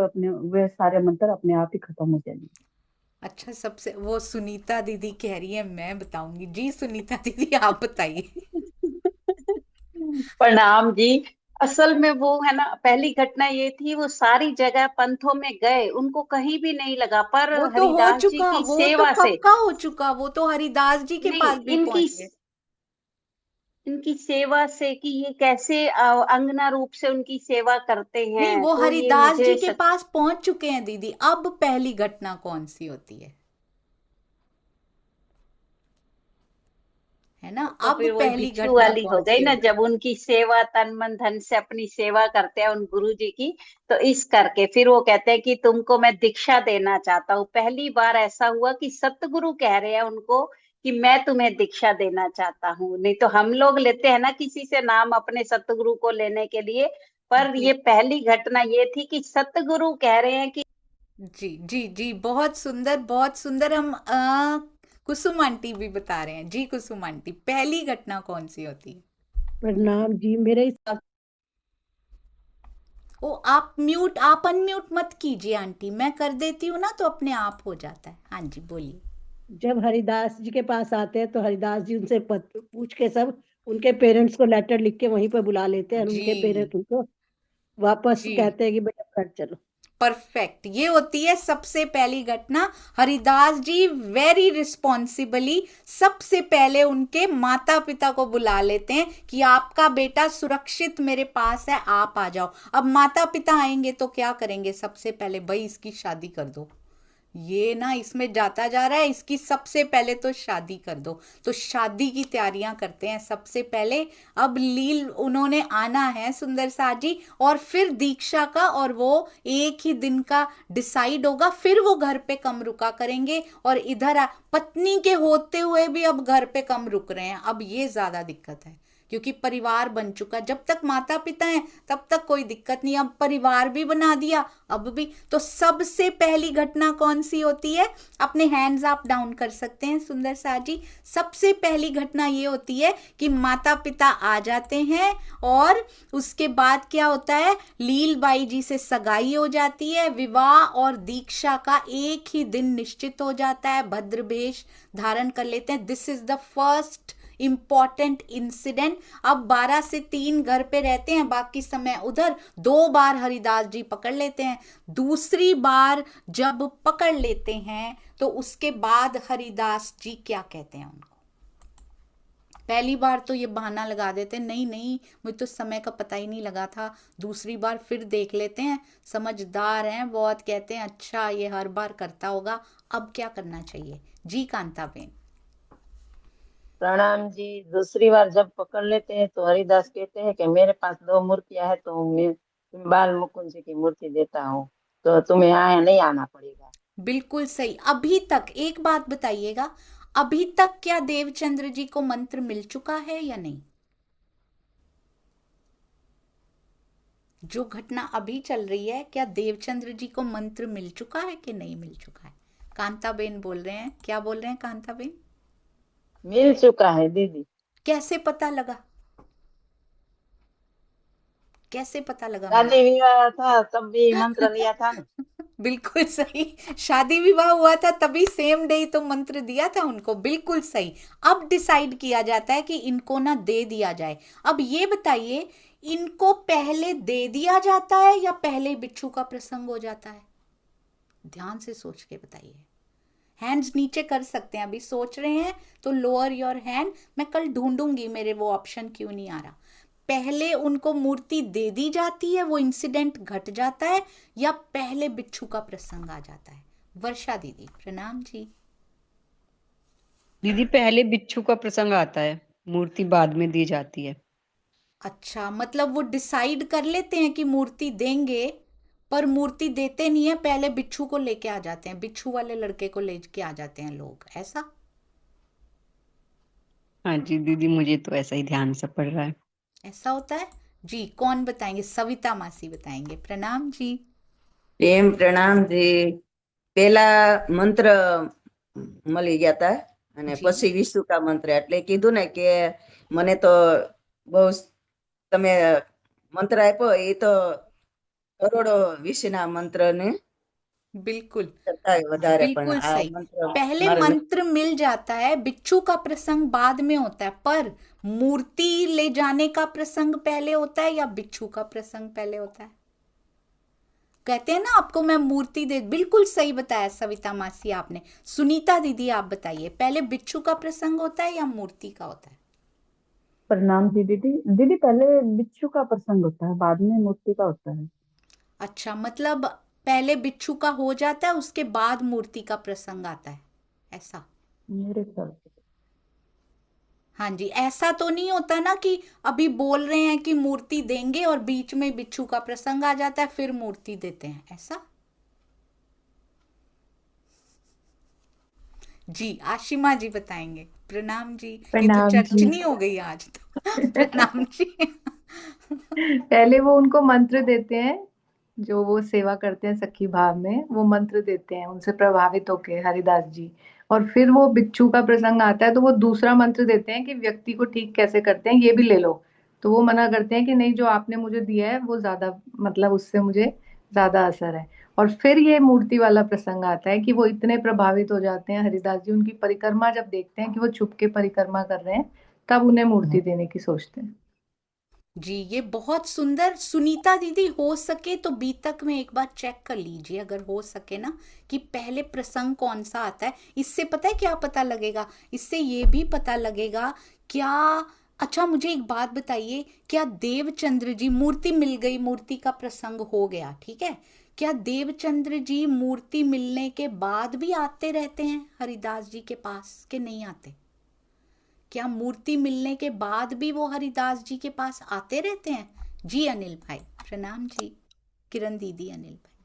वे सारे मंत्र अपने आप ही खत्म हो जाएंगे। अच्छा, सबसे वो सुनीता दीदी कह रही है मैं बताऊंगी जी। सुनीता दीदी आप बताइए। प्रणाम जी। असल में वो है ना, पहली घटना ये थी, वो सारी जगह पंथों में गए, उनको कहीं भी नहीं लगा, पर वो तो हो हरिदास जी चुका, की वो तो सेवा कब से। का हो चुका, वो तो हरिदास जी के नहीं, पास भी इनकी पहुंच गए। इनकी सेवा से कि ये कैसे अंगना रूप से उनकी सेवा करते नहीं, हैं, वो तो ये हरिदास जी मुझे के पास पहुंच चुके हैं दीदी। अब पहली घटना कौन सी होती है ना? तो अब फिर वही पहली बिच्छू घटना वाली हो कौन गई सी ना, होगी? जब उनकी सेवा तन मन धन से अपनी सेवा करते हैं उन गुरु जी की, तो इस करके फिर वो कहते हैं कि तुमको मैं दीक्षा देना चाहता हूँ। पहली बार ऐसा हुआ कि सतगुरु कह रहे हैं उनको कि मैं तुम्हें दीक्षा देना चाहता हूँ। नहीं तो हम लोग लेते हैं ना किसी से नाम अपने सतगुरु को लेने के लिए, पर जी ये पहली घटना ये थी कि सतगुरु कह रहे हैं कि जी जी जी, बहुत सुंदर, बहुत सुंदर। हम कुसुम आंटी भी बता रहे हैं जी। कुसुम आंटी, पहली घटना कौन सी होती है? प्रणाम जी। मेरे हिसाब ओ, आप अनम्यूट मत कीजिए आंटी, मैं कर देती हूँ ना तो अपने आप हो जाता है। हाँ जी बोलिए। जब हरिदास जी के पास आते हैं तो हरिदास जी उनसे पूछ के सब उनके पेरेंट्स को लेटर लिख के वहीं पर बुला लेते हैं और उनके जी पेरेंट्स उनको वापस जी, कहते हैं कि बेटा घर चलो। परफेक्ट। ये होती है सबसे पहली घटना। हरिदास जी वेरी रिस्पॉन्सिबली सबसे पहले उनके माता पिता को बुला लेते हैं कि आपका बेटा सुरक्षित मेरे पास है, आप आ जाओ। अब माता पिता आएंगे तो क्या करेंगे? सबसे पहले भाई इसकी शादी कर दो। ये ना इसमें जाता जा रहा है, इसकी सबसे पहले तो शादी कर दो। तो शादी की तैयारियां करते हैं सबसे पहले। अब लील उन्होंने आना है सुंदर साथ जी, और फिर दीक्षा का, और वो एक ही दिन का डिसाइड होगा। फिर वो घर पे कम रुका करेंगे, और इधर पत्नी के होते हुए भी अब घर पे कम रुक रहे हैं। अब ये ज्यादा दिक्कत है क्योंकि परिवार बन चुका। जब तक माता पिता हैं तब तक कोई दिक्कत नहीं, अब परिवार भी बना दिया अब भी। तो सबसे पहली घटना कौन सी होती है? अपने हैंड्स अप डाउन कर सकते हैं सुंदर सा जी। सबसे पहली घटना ये होती है कि माता पिता आ जाते हैं और उसके बाद क्या होता है, लीलबाई जी से सगाई हो जाती है, विवाह और दीक्षा का एक ही दिन निश्चित हो जाता है, भद्र वेश धारण कर लेते हैं। This is the first important incident. अब 12 से 3 घर पे रहते हैं, बाकी समय उधर। 2 बार हरिदास जी पकड़ लेते हैं। दूसरी बार जब पकड़ लेते हैं तो उसके बाद हरिदास जी क्या कहते हैं उनको? पहली बार तो ये बहाना लगा देते हैं, नहीं नहीं मुझे तो समय का पता ही नहीं लगा था। दूसरी बार फिर देख लेते हैं, समझदार हैं बहुत, कहते हैं अच्छा ये हर बार करता होगा, अब क्या करना चाहिए? जी कांताबेन। प्रणाम जी। दूसरी बार जब पकड़ लेते हैं तो हरिदास कहते हैं कि मेरे पास 2 मूर्तियां हैं, तो मैं बाल मुकुंद जी की मूर्ति देता हूँ, तो तुम्हें यहाँ नहीं आना पड़ेगा। बिल्कुल सही। अभी तक एक बात बताइएगा, अभी तक क्या देवचंद्र जी को मंत्र मिल चुका है या नहीं? जो घटना अभी चल रही है, क्या देवचंद्र जी को मंत्र मिल चुका है कि नहीं मिल चुका है? कांताबेन बोल रहे हैं, क्या बोल रहे हैं कांताबेन? मिल चुका है दीदी। कैसे पता लगा? कैसे पता लगा? शादी विवाह था तब भी मंत्र लिया था ना। बिल्कुल सही, शादी विवाह हुआ था तभी सेम डे तो मंत्र दिया था उनको, बिल्कुल सही। अब डिसाइड किया जाता है कि इनको ना दे दिया जाए। अब ये बताइए, इनको पहले दे दिया जाता है या पहले बिच्छू का प्रसंग हो जाता है? ध्यान से सोच के बताइए। हैंड्स नीचे कर सकते हैं, अभी सोच रहे हैं तो लोअर योर हैंड। मैं कल ढूंढूंगी मेरे वो ऑप्शन क्यों नहीं आ रहा। पहले उनको मूर्ति दे दी जाती है, वो इंसिडेंट घट जाता है, या पहले बिच्छू का प्रसंग आ जाता है? वर्षा दीदी प्रणाम जी। दीदी पहले बिच्छू का प्रसंग आता है, मूर्ति बाद में दी जाती है। अच्छा, मतलब वो डिसाइड कर लेते हैं कि मूर्ति देंगे, पर मूर्ति देते नहीं है, पहले बिच्छू को लेके आ जाते हैं, बिच्छू वाले लड़के को लेके आ जाते हैं लोग, ऐसा? हाँ जी दीदी, मुझे तो ऐसा ही ध्यान से पड़ रहा है। ऐसा होता है जी। कौन बताएंगे? सविता मासी बताएंगे। प्रणाम जी। प्रेम प्रणाम जी। પેલા મંત્ર મળી ગયા હતા અને जी પછી વિશુકા મંત્ર, એટલે કીધું ને કે મને તો બહુ તમે મંત્ર આપ્યો, એ તો કરોડો વિશના મંત્રને बिल्कुल કરતા વધારે, પણ बिल्कुल આ सही। મંત્ર पहले મારે मंत्र मिल जाता है, बिच्छू का प्रसंग बाद में होता है, पर मूर्ति ले जाने का प्रसंग पहले होता है या बिच्छू का प्रसंग पहले होता है? कहते हैं ना आपको मैं मूर्ति दे, बिल्कुल सही बताया सविता मासी आपने। सुनीता दीदी आप बताइए, पहले बिच्छू का प्रसंग होता है या मूर्ति का होता है? प्रणाम जी दीदी। दीदी पहले बिच्छू का प्रसंग होता है, बाद में मूर्ति का होता है। अच्छा, मतलब पहले बिच्छू का हो जाता है, उसके बाद मूर्ति का प्रसंग आता है, ऐसा? मेरे ख्याल से हाँ जी। ऐसा तो नहीं होता ना कि अभी बोल रहे हैं कि मूर्ति देंगे और बीच में बिच्छू का प्रसंग आ जाता है फिर मूर्ति देते हैं, ऐसा? जी आशिमा जी बताएंगे। प्रणाम जी, ये तो प्रणाम जी। चर्चनी हो गई आज तो। प्रणाम जी। पहले वो उनको मंत्र देते हैं, जो वो सेवा करते हैं सखी भाव में, वो मंत्र देते हैं उनसे प्रभावित होके हरिदास जी। और फिर वो बिच्छू का प्रसंग आता है तो वो दूसरा मंत्र देते हैं कि व्यक्ति को ठीक कैसे करते हैं, ये भी ले लो। तो वो मना करते हैं कि नहीं, जो आपने मुझे दिया है वो ज्यादा, मतलब उससे मुझे ज्यादा असर है। और फिर ये मूर्ति वाला प्रसंग आता है कि वो इतने प्रभावित हो जाते हैं हरिदास जी, उनकी परिक्रमा जब देखते हैं कि वो छुप के परिक्रमा कर रहे हैं, तब उन्हें मूर्ति देने की सोचते हैं। जी ये बहुत सुंदर। सुनीता दीदी हो सके तो बीतक में एक बार चेक कर लीजिए, अगर हो सके ना, कि पहले प्रसंग कौन सा आता है। इससे पता है क्या पता लगेगा? इससे ये भी पता लगेगा क्या। अच्छा मुझे एक बात बताइए, क्या देवचंद्र जी, मूर्ति मिल गई, मूर्ति का प्रसंग हो गया, ठीक है, क्या देवचंद्र जी मूर्ति मिलने के बाद भी आते रहते हैं हरिदास जी के पास कि नहीं आते? क्या मूर्ति मिलने के बाद भी वो हरिदास जी के पास आते रहते हैं? जी अनिल भाई प्रणाम जी। किरण दीदी, अनिल भाई।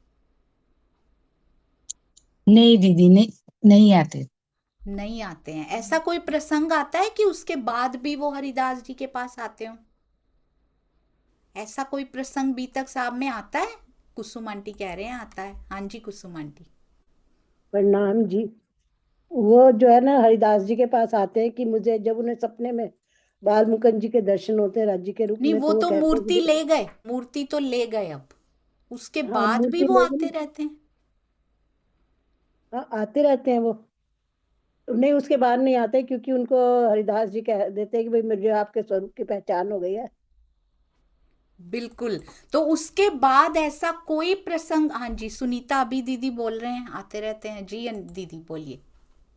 नहीं दीदी, नहीं नहीं आते। नहीं आते हैं। ऐसा कोई प्रसंग आता है कि उसके बाद भी वो हरिदास जी के पास आते हो? ऐसा कोई प्रसंग बीतक साहब में आता है? कुसुम आंटी कह रहे हैं आता है। हाँ जी कुसुम आंटी। प्रणाम जी। वो जो है ना हरिदास जी के पास आते हैं कि मुझे, जब उन्हें सपने में बाल मुकुंद जी के दर्शन होते हैं राज्य के रूप नहीं, में, वो तो वो तो कहते हैं मूर्ति कि ले गए, मूर्ति तो ले गए। अब उसके हाँ बाद भी मूर्ति वो ले आते गए। रहते हैं। हाँ आते रहते हैं वो। नहीं उसके बाद नहीं आते, क्योंकि उनको हरिदास जी कह देते हैं कि भाई मुझे आपके स्वरूप की पहचान हो गई है। बिल्कुल। तो उसके बाद ऐसा कोई प्रसंग, हाँ जी सुनीता अभी दीदी बोल रहे हैं आते रहते हैं जी। दीदी बोलिए।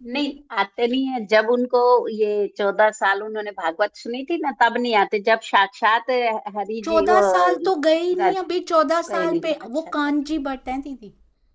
नहीं आते नहीं है। जब उनको ये 14 साल उन्होंने भागवत सुनी थी ना, तब नहीं आते। जब साक्षात हरि जी 14 साल तो गए ही नहीं अभी। 14 गए साल नहीं पे है। वो अच्छा कांजी भट्ट हैं दीदी,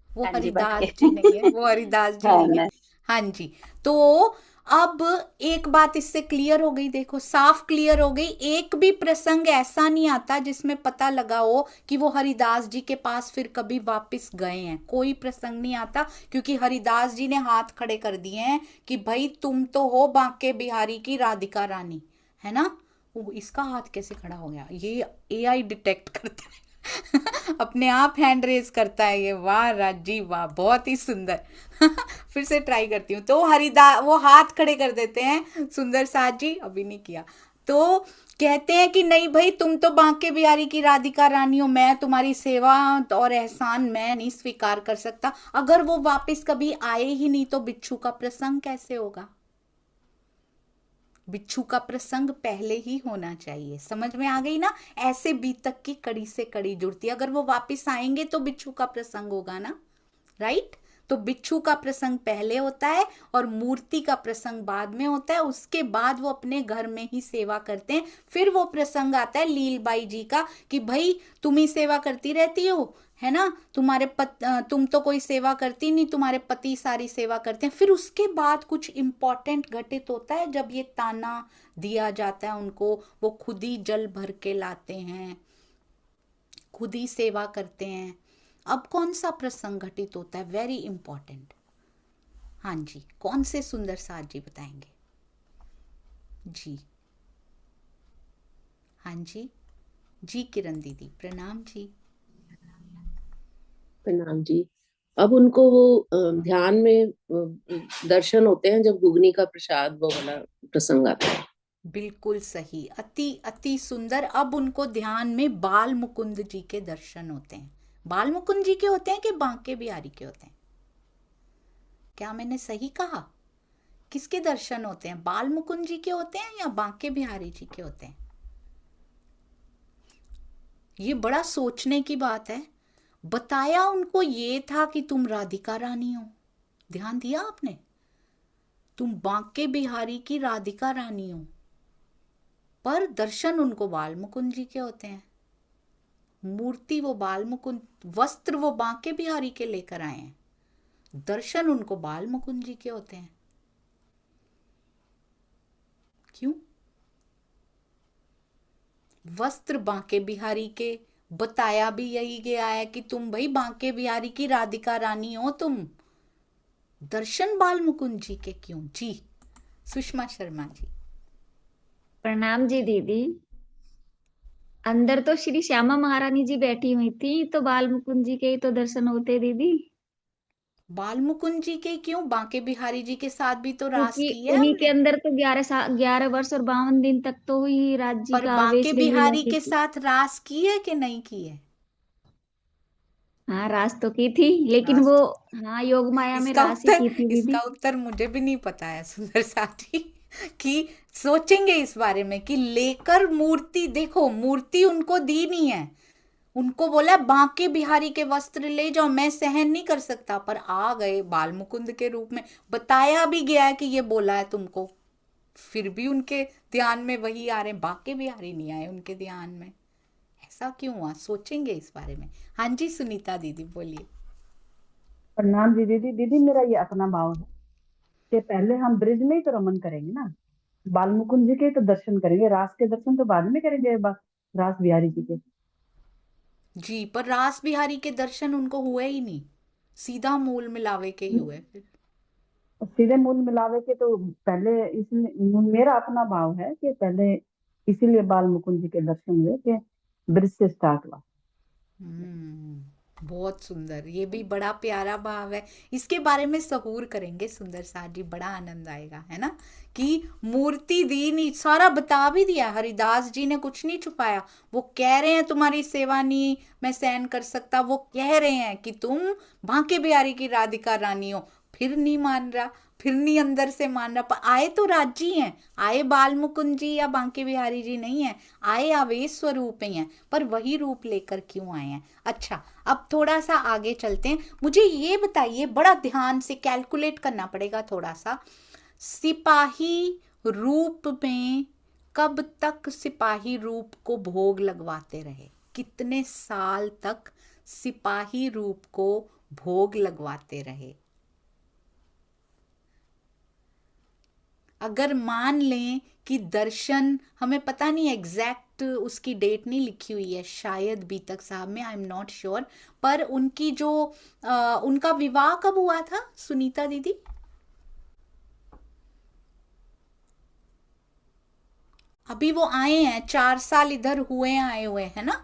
वो कांजी भट्ट हरिदास के जी नहीं है, वो हरिदास जी है नहीं है। ना। हाँ जी। तो अब एक बात इससे क्लियर हो गई, देखो साफ क्लियर हो गई। एक भी प्रसंग ऐसा नहीं आता जिसमें पता लगा हो कि वो हरिदास जी के पास फिर कभी वापस गए हैं। कोई प्रसंग नहीं आता, क्योंकि हरिदास जी ने हाथ खड़े कर दिए हैं कि भाई तुम तो हो बांके बिहारी की राधिका रानी, है ना। वो इसका हाथ कैसे खड़ा हो गया? ये एआई डिटेक्ट करता है अपने आप हैंड रेज करता है ये। वाह राजी वाह, बहुत ही सुंदर फिर से ट्राई करती हूँ। तो वो हाथ खड़े कर देते हैं सुंदर साथ जी, अभी नहीं किया। तो कहते हैं कि नहीं भाई तुम तो बांके बिहारी की राधिका रानी हो, मैं तुम्हारी सेवा और एहसान मैं नहीं स्वीकार कर सकता। अगर वो वापस कभी आए ही नहीं तो बिच्छू का प्रसंग कैसे होगा? बिच्छू का प्रसंग पहले ही होना चाहिए। समझ में आ गई ना? ऐसे बीतक की कड़ी से कड़ी जुड़ती है। अगर वो वापस आएंगे तो बिच्छू का प्रसंग होगा ना, राइट। तो बिच्छू का प्रसंग पहले होता है और मूर्ति का प्रसंग बाद में होता है। उसके बाद वो अपने घर में ही सेवा करते हैं। फिर वो प्रसंग आता है लीलबाई जी का कि भाई तुम ही सेवा करती रहती हो, है ना, तुम तो कोई सेवा करती नहीं, तुम्हारे पति सारी सेवा करते हैं। फिर उसके बाद कुछ इंपॉर्टेंट घटित होता है, जब ये ताना दिया जाता है उनको, वो खुद ही जल भर के लाते हैं, खुद ही सेवा करते हैं। अब कौन सा प्रसंग घटित होता है? Very important. हाँ जी, कौन से सुंदर साथ जी बताएंगे जी? हाँ जी जी किरण दीदी प्रणाम जी। प्रणाम जी। अब उनको वो ध्यान में दर्शन होते हैं जब घुगनी का प्रसाद वो वाला प्रसंग आता है। बिल्कुल सही, अति अति सुंदर। अब उनको ध्यान में बाल मुकुंद जी के दर्शन होते हैं। बाल मुकुंद जी के होते हैं कि बांके बिहारी के होते हैं? क्या मैंने सही कहा? किसके दर्शन होते हैं? बाल मुकुंद जी के होते हैं या बांके बिहारी जी के होते हैं? ये बड़ा सोचने की बात है। बताया उनको ये था कि तुम राधिका रानी हो, ध्यान दिया आपने? तुम बांके बिहारी की राधिका रानी हो, पर दर्शन उनको बाल मुकुंद जी के होते हैं। मूर्ति वो बाल मुकुंद, वस्त्र वो बांके बिहारी के लेकर आए हैं, दर्शन उनको बाल मुकुंद जी के होते हैं। क्यों? वस्त्र बांके बिहारी के, बताया भी यही गया है कि तुम भाई बांके बिहारी की राधिका रानी हो तुम, दर्शन बाल मुकुंद जी के क्यों? जी सुषमा शर्मा जी। प्रणाम जी दीदी। अंदर तो श्री श्यामा महारानी जी बैठी हुई थी, तो बाल मुकुंद जी के ही तो दर्शन होते दीदी। बाल मुकुंद जी के क्यों? बांके बिहारी जी के साथ भी तो रास क्योंकि की है उन्हीं के हमने। अंदर तो 11 वर्ष और 52 दिन तक तो हुई राज जी पर का बांके आवेश लीला बिहारी की के थी। साथ रास की है कि नहीं की है? हाँ रास तो की थी, लेकिन रास वो तो, हाँ योग माया में इसका रास ही उत्तर की थी इसका दीदी। उत्तर मुझे भी नहीं पता है सुंदर साथी कि सोचेंगे इस बारे में कि लेकर मूर्ति, देखो मूर्ति उनको दी नहीं है, उनको बोला बांके बिहारी के वस्त्र ले जाओ, मैं सहन नहीं कर सकता, पर आ गए बाल मुकुंद के रूप में। बताया भी गया है कि ये बोला है तुमको, फिर भी उनके ध्यान में वही आ रहे, बांके बिहारी नहीं आए उनके ध्यान में। ऐसा क्यों हुआ? सोचेंगे इस बारे में। हाँ जी सुनीता दीदी बोलिए। प्रणाम जी दीदी। दीदी मेरा ये अपना भाव है कि पहले हम ब्रिज में ही तो रमन करेंगे ना, बाल मुकुंद जी के तो दर्शन करेंगे, रास के दर्शन तो बाद में करेंगे, रास बिहारी जी के। जी, पर रास बिहारी के दर्शन उनको हुए ही नहीं, सीधा मूल मिलावे के ही हुए फिर। सीधे मूल मिलावे के तो पहले इसमें मेरा अपना भाव है कि पहले इसीलिए बाल मुकुंद जी के दर्शन हुए कि ब्रिज से स्टार्ट हुआ। बहुत सुंदर, ये भी बड़ा प्यारा भाव है। इसके बारे में सहूर करेंगे सुंदर साथ जी, बड़ा आनंद आएगा, है ना। कि मूर्ति दी नहीं, सारा बता भी दिया, हरिदास जी ने कुछ नहीं छुपाया। वो कह रहे हैं तुम्हारी सेवा नहीं मैं सहन कर सकता, वो कह रहे हैं कि तुम बांके बिहारी की राधिका रानी हो, फिर नहीं मान रहा, फिर नहीं अंदर से मान रहा। पर आए तो राजी हैं, आए बाल मुकुंद जी या बांके बिहारी जी नहीं है, आए आवेश स्वरूप ही हैं, पर वही रूप लेकर क्यों आए हैं। अच्छा, अब थोड़ा सा आगे चलते हैं। मुझे ये बताइए, बड़ा ध्यान से कैलकुलेट करना पड़ेगा थोड़ा सा, सिपाही रूप में कब तक सिपाही रूप को भोग लगवाते रहे, कितने साल तक सिपाही रूप को भोग लगवाते रहे। अगर मान लें कि दर्शन, हमें पता नहीं एग्जैक्ट उसकी डेट नहीं लिखी हुई है शायद बीतक साहब में, आई एम नॉट श्योर, पर उनकी जो उनका विवाह कब हुआ था सुनीता दीदी? अभी वो आए हैं 4 साल इधर हुए आए हुए हैं ना,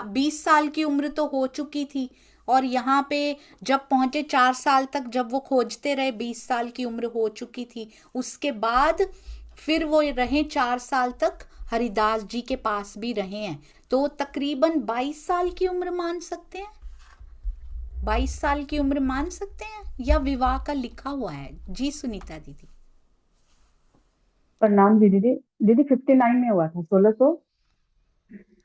20 साल की उम्र तो हो चुकी थी, और यहाँ पे जब पहुंचे 4 साल तक जब वो खोजते रहे 20 साल की उम्र हो चुकी थी। उसके बाद फिर वो रहे 4 साल तक हरिदास जी के पास भी रहे हैं, तो तकरीबन 22 साल की उम्र मान सकते हैं, 22 साल की उम्र मान सकते हैं, या विवाह का लिखा हुआ है? जी सुनीता दीदी। प्रणाम जी दीदी। दीदी 59 में हुआ था,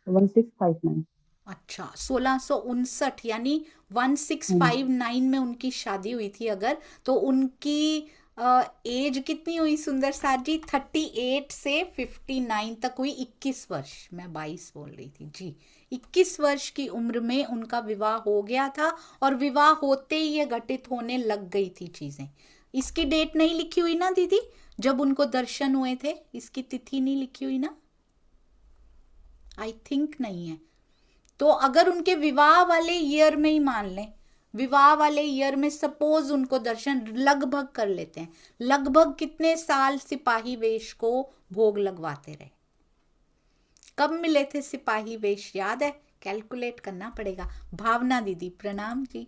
1659। अच्छा, 1659 यानी 1659 में उनकी शादी हुई थी अगर, तो उनकी एज कितनी हुई सुंदर साथ जी? 38 से 59 तक हुई, 21 वर्ष, मैं 22 बोल रही थी जी। 21 वर्ष की उम्र में उनका विवाह हो गया था, और विवाह होते ही ये घटित होने लग गई थी चीजें। इसकी डेट नहीं लिखी हुई ना दीदी, जब उनको दर्शन हुए थे, इसकी तिथि नहीं लिखी हुई ना, आई थिंक नहीं है। तो अगर उनके विवाह वाले ईयर में ही मान लें, विवाह वाले ईयर में सपोज उनको दर्शन, लगभग कर लेते हैं, लगभग कितने साल सिपाही वेश को भोग लगवाते रहे, कब मिले थे सिपाही वेश, याद है? कैलकुलेट करना पड़ेगा। भावना दीदी प्रणाम जी।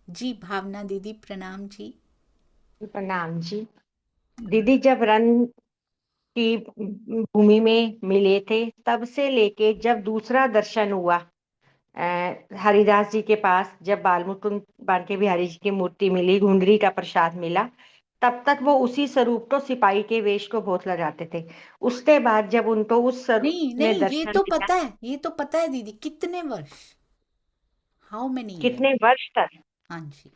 जी भावना दीदी प्रणाम जी। प्रणाम जी दीदी। जब रण की भूमि में मिले थे तब से लेके जब दूसरा दर्शन हुआ हरिदास जी के पास, जब बालमुकुंद बांके बिहारी जी की मूर्ति मिली, घुंडरी का प्रसाद मिला, तब तक वो उसी स्वरूप तो सिपाही के वेश को बहुत लगाते थे। उसके बाद जब उनको उस स्वरूप नहीं में नहीं, ये दर्शन तो दिया, पता है, ये तो पता है दीदी, कितने वर्ष, हाउ मेनी ईयर? कितने वर्ष तक हाँ जी,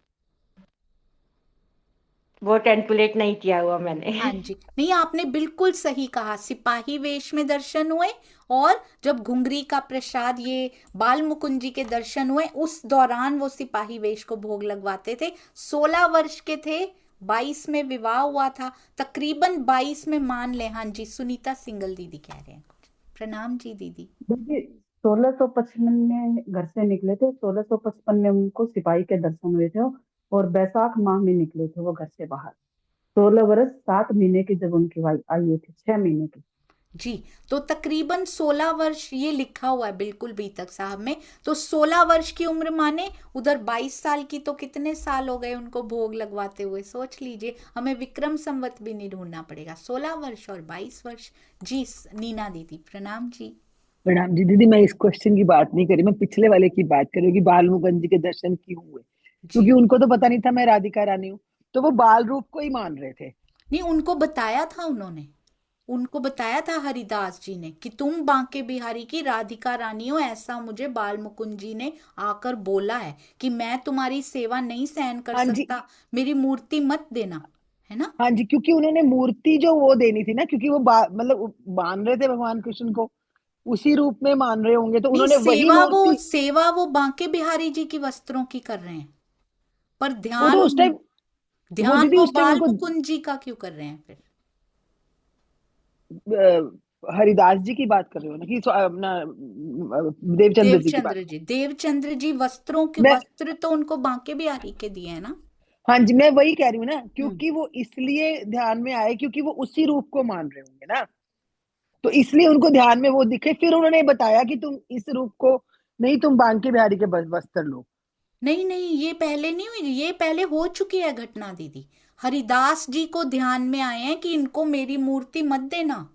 वो कैलकुलेट नहीं किया हुआ मैंने। हाँ जी, नहीं आपने बिल्कुल सही कहा, सिपाही वेश में दर्शन हुए, और जब घुंगरी का प्रसाद, ये बाल मुकुंद जी के दर्शन हुए, उस दौरान वो सिपाही वेश को भोग लगवाते थे। 16 वर्ष के थे, 22 में विवाह हुआ था, तकरीबन 22 में मान ले। हाँ जी, सुनीता सिंगल दीदी कह रहे हैं कुछ। प्रणाम जी दीदी। दीदी 1655 में घर से निकले थे, 1655 में उनको सिपाही के दर्शन हुए थे, और बैसाख माह में निकले थे वो घर से बाहर। 16 वर्ष 7 महीने की जब उनकी आयु थी, 6 महीने की जी। तो तकरीबन 16 वर्ष ये लिखा हुआ है बिल्कुल बीतक साहब में, तो 16 वर्ष की उम्र माने, उधर 22 साल की, तो कितने साल हो गए उनको भोग लगवाते हुए, सोच लीजिए। हमें विक्रम संवत भी नहीं ढूंढना पड़ेगा, 16 वर्ष और 22 वर्ष। जी नीना दीदी प्रणाम जी। प्रणाम जी दीदी। मैं इस क्वेश्चन की बात नहीं करी, मैं पिछले वाले की बात करी कि बाल मुकुंद जी के दर्शन क्यों हुए, क्योंकि उनको तो पता नहीं था मैं राधिका रानी हूँ, तो वो बाल रूप को ही मान रहे थे। नहीं, उनको बताया था, उनको बताया था हरिदास जी ने कि तुम बांके बिहारी की राधिका रानी हो, ऐसा मुझे बाल मुकुंद जी ने आकर बोला है कि मैं तुम्हारी सेवा नहीं सहन कर सकता, मेरी मूर्ति मत देना, है ना। हाँ जी, क्योंकि उन्होंने मूर्ति जो वो देनी थी ना, क्योंकि वो मतलब मान रहे थे भगवान कृष्ण को, उसी रूप में मान रहे होंगे, तो नहीं, उन्होंने वही मूर्ति, सेवा वो बांके बिहारी जी की वस्त्रों की कर रहे हैं, पर वो ध्यान तो उस टाइम वो बाल मुकुंद जी का क्यों कर रहे हैं फिर? हरिदास जी की बात कर रहे हो ना, कि अपना देवचंद्र जी की बात? देवचंद्र जी वस्त्रों के मैं वस्त्र तो उनको बांके बिहारी के दिए हैं ना। हाँ जी, मैं वही कह रही हूँ ना, क्योंकि वो इसलिए ध्यान में आए क्योंकि वो उसी रूप को मान रहे होंगे ना, तो इसलिए उनको ध्यान में वो दिखे, फिर उन्होंने बताया कि तुम इस रूप को नहीं, तुम बांके बिहारी के वस्त्र लो। नहीं नहीं, ये पहले नहीं हुई, ये पहले हो चुकी है घटना दीदी। हरिदास जी को ध्यान में आए हैं कि इनको मेरी मूर्ति मत देना,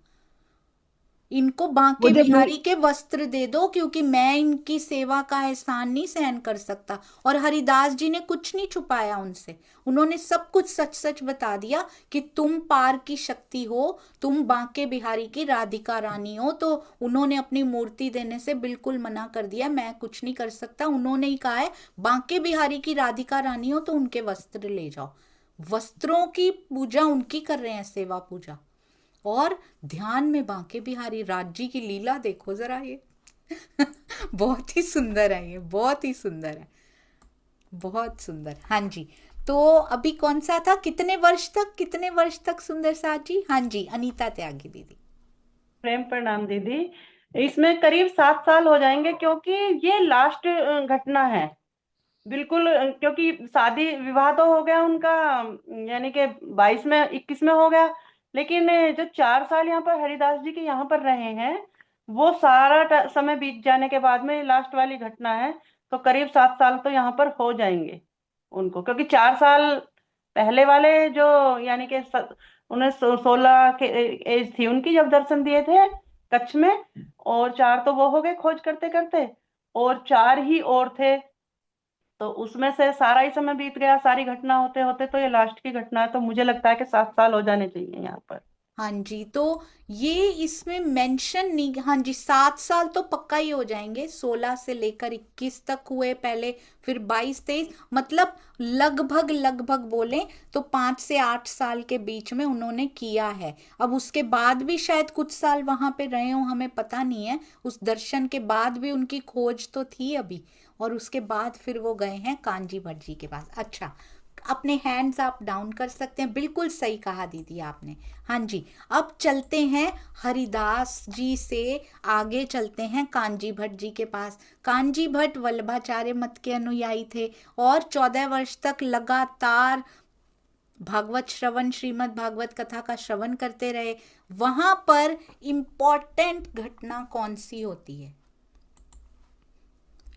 इनको वो बांके जब बिहारी के वस्त्र दे दो, क्योंकि मैं इनकी सेवा का एहसान नहीं सहन कर सकता। और हरिदास जी ने कुछ नहीं छुपाया उनसे, उन्होंने सब कुछ सच सच बता दिया कि तुम पार की शक्ति हो, तुम बांके बिहारी की राधिका रानी हो। तो उन्होंने अपनी मूर्ति देने से बिल्कुल मना कर दिया, मैं कुछ नहीं कर सकता। उन्होंने ही कहा है बांके बिहारी की राधिका रानी हो तो उनके वस्त्र ले जाओ। वस्त्रों की पूजा उनकी कर रहे हैं, सेवा पूजा। और ध्यान में बांके बिहारी राज्य की लीला देखो जरा, ये बहुत ही सुंदर है, ये बहुत ही सुंदर है, बहुत सुंदर। हाँ जी, तो अभी कौन सा था, कितने वर्ष तक सुंदर साथ जी? हाँ जी, अनीता त्यागी दीदी। प्रेम प्रणाम दीदी। इसमें करीब 7 साल हो जाएंगे, क्योंकि ये लास्ट घटना है बिल्कुल। क्योंकि शादी विवाह तो हो गया उनका, यानी कि 22 में 21 में हो गया, लेकिन जो 4 साल यहाँ पर हरिदास जी के यहाँ पर रहे हैं, वो सारा समय बीत जाने के बाद में लास्ट वाली घटना है। तो करीब 7 साल तो यहाँ पर हो जाएंगे उनको, क्योंकि 4 साल पहले वाले जो, यानी कि उन्हें 16 के एज थी उनकी जब दर्शन दिए थे कच्छ में, और 4 तो वो हो गए खोज करते करते, और 4 ही और थे। तो उसमें से सारा ही समय बीत गया, सारी घटना होते होते तो ये लास्ट की घटना है। तो मुझे लगता है कि 7 साल हो जाने चाहिए यहाँ पर। हाँ जी, तो ये इसमें मेंशन नहीं, हाँ जी 7 साल तो पक्का ही हो जाएंगे। 16 से लेकर 21 तक हुए पहले, फिर 22-23, मतलब लगभग बोलें तो 5 से 8 साल के बीच में उन्होंने किया है। अब उसके बाद भी शायद कुछ साल वहां पे रहे हो, हमें पता नहीं है। उस दर्शन के बाद भी उनकी खोज तो थी अभी, और उसके बाद फिर वो गए हैं कांजी भट्ट जी के पास। अच्छा, अपने हैंड्स आप डाउन कर सकते हैं, बिल्कुल सही कहा दीदी आपने। हाँ जी, अब चलते हैं हरिदास जी से आगे, चलते हैं कांजी भट्ट जी के पास। कांजी भट्ट वल्लभाचार्य मत के अनुयायी थे और 14 वर्ष तक लगातार भागवत श्रवण, श्रीमद् भागवत कथा का श्रवण करते रहे। वहां पर इंपॉर्टेंट घटना कौन सी होती है?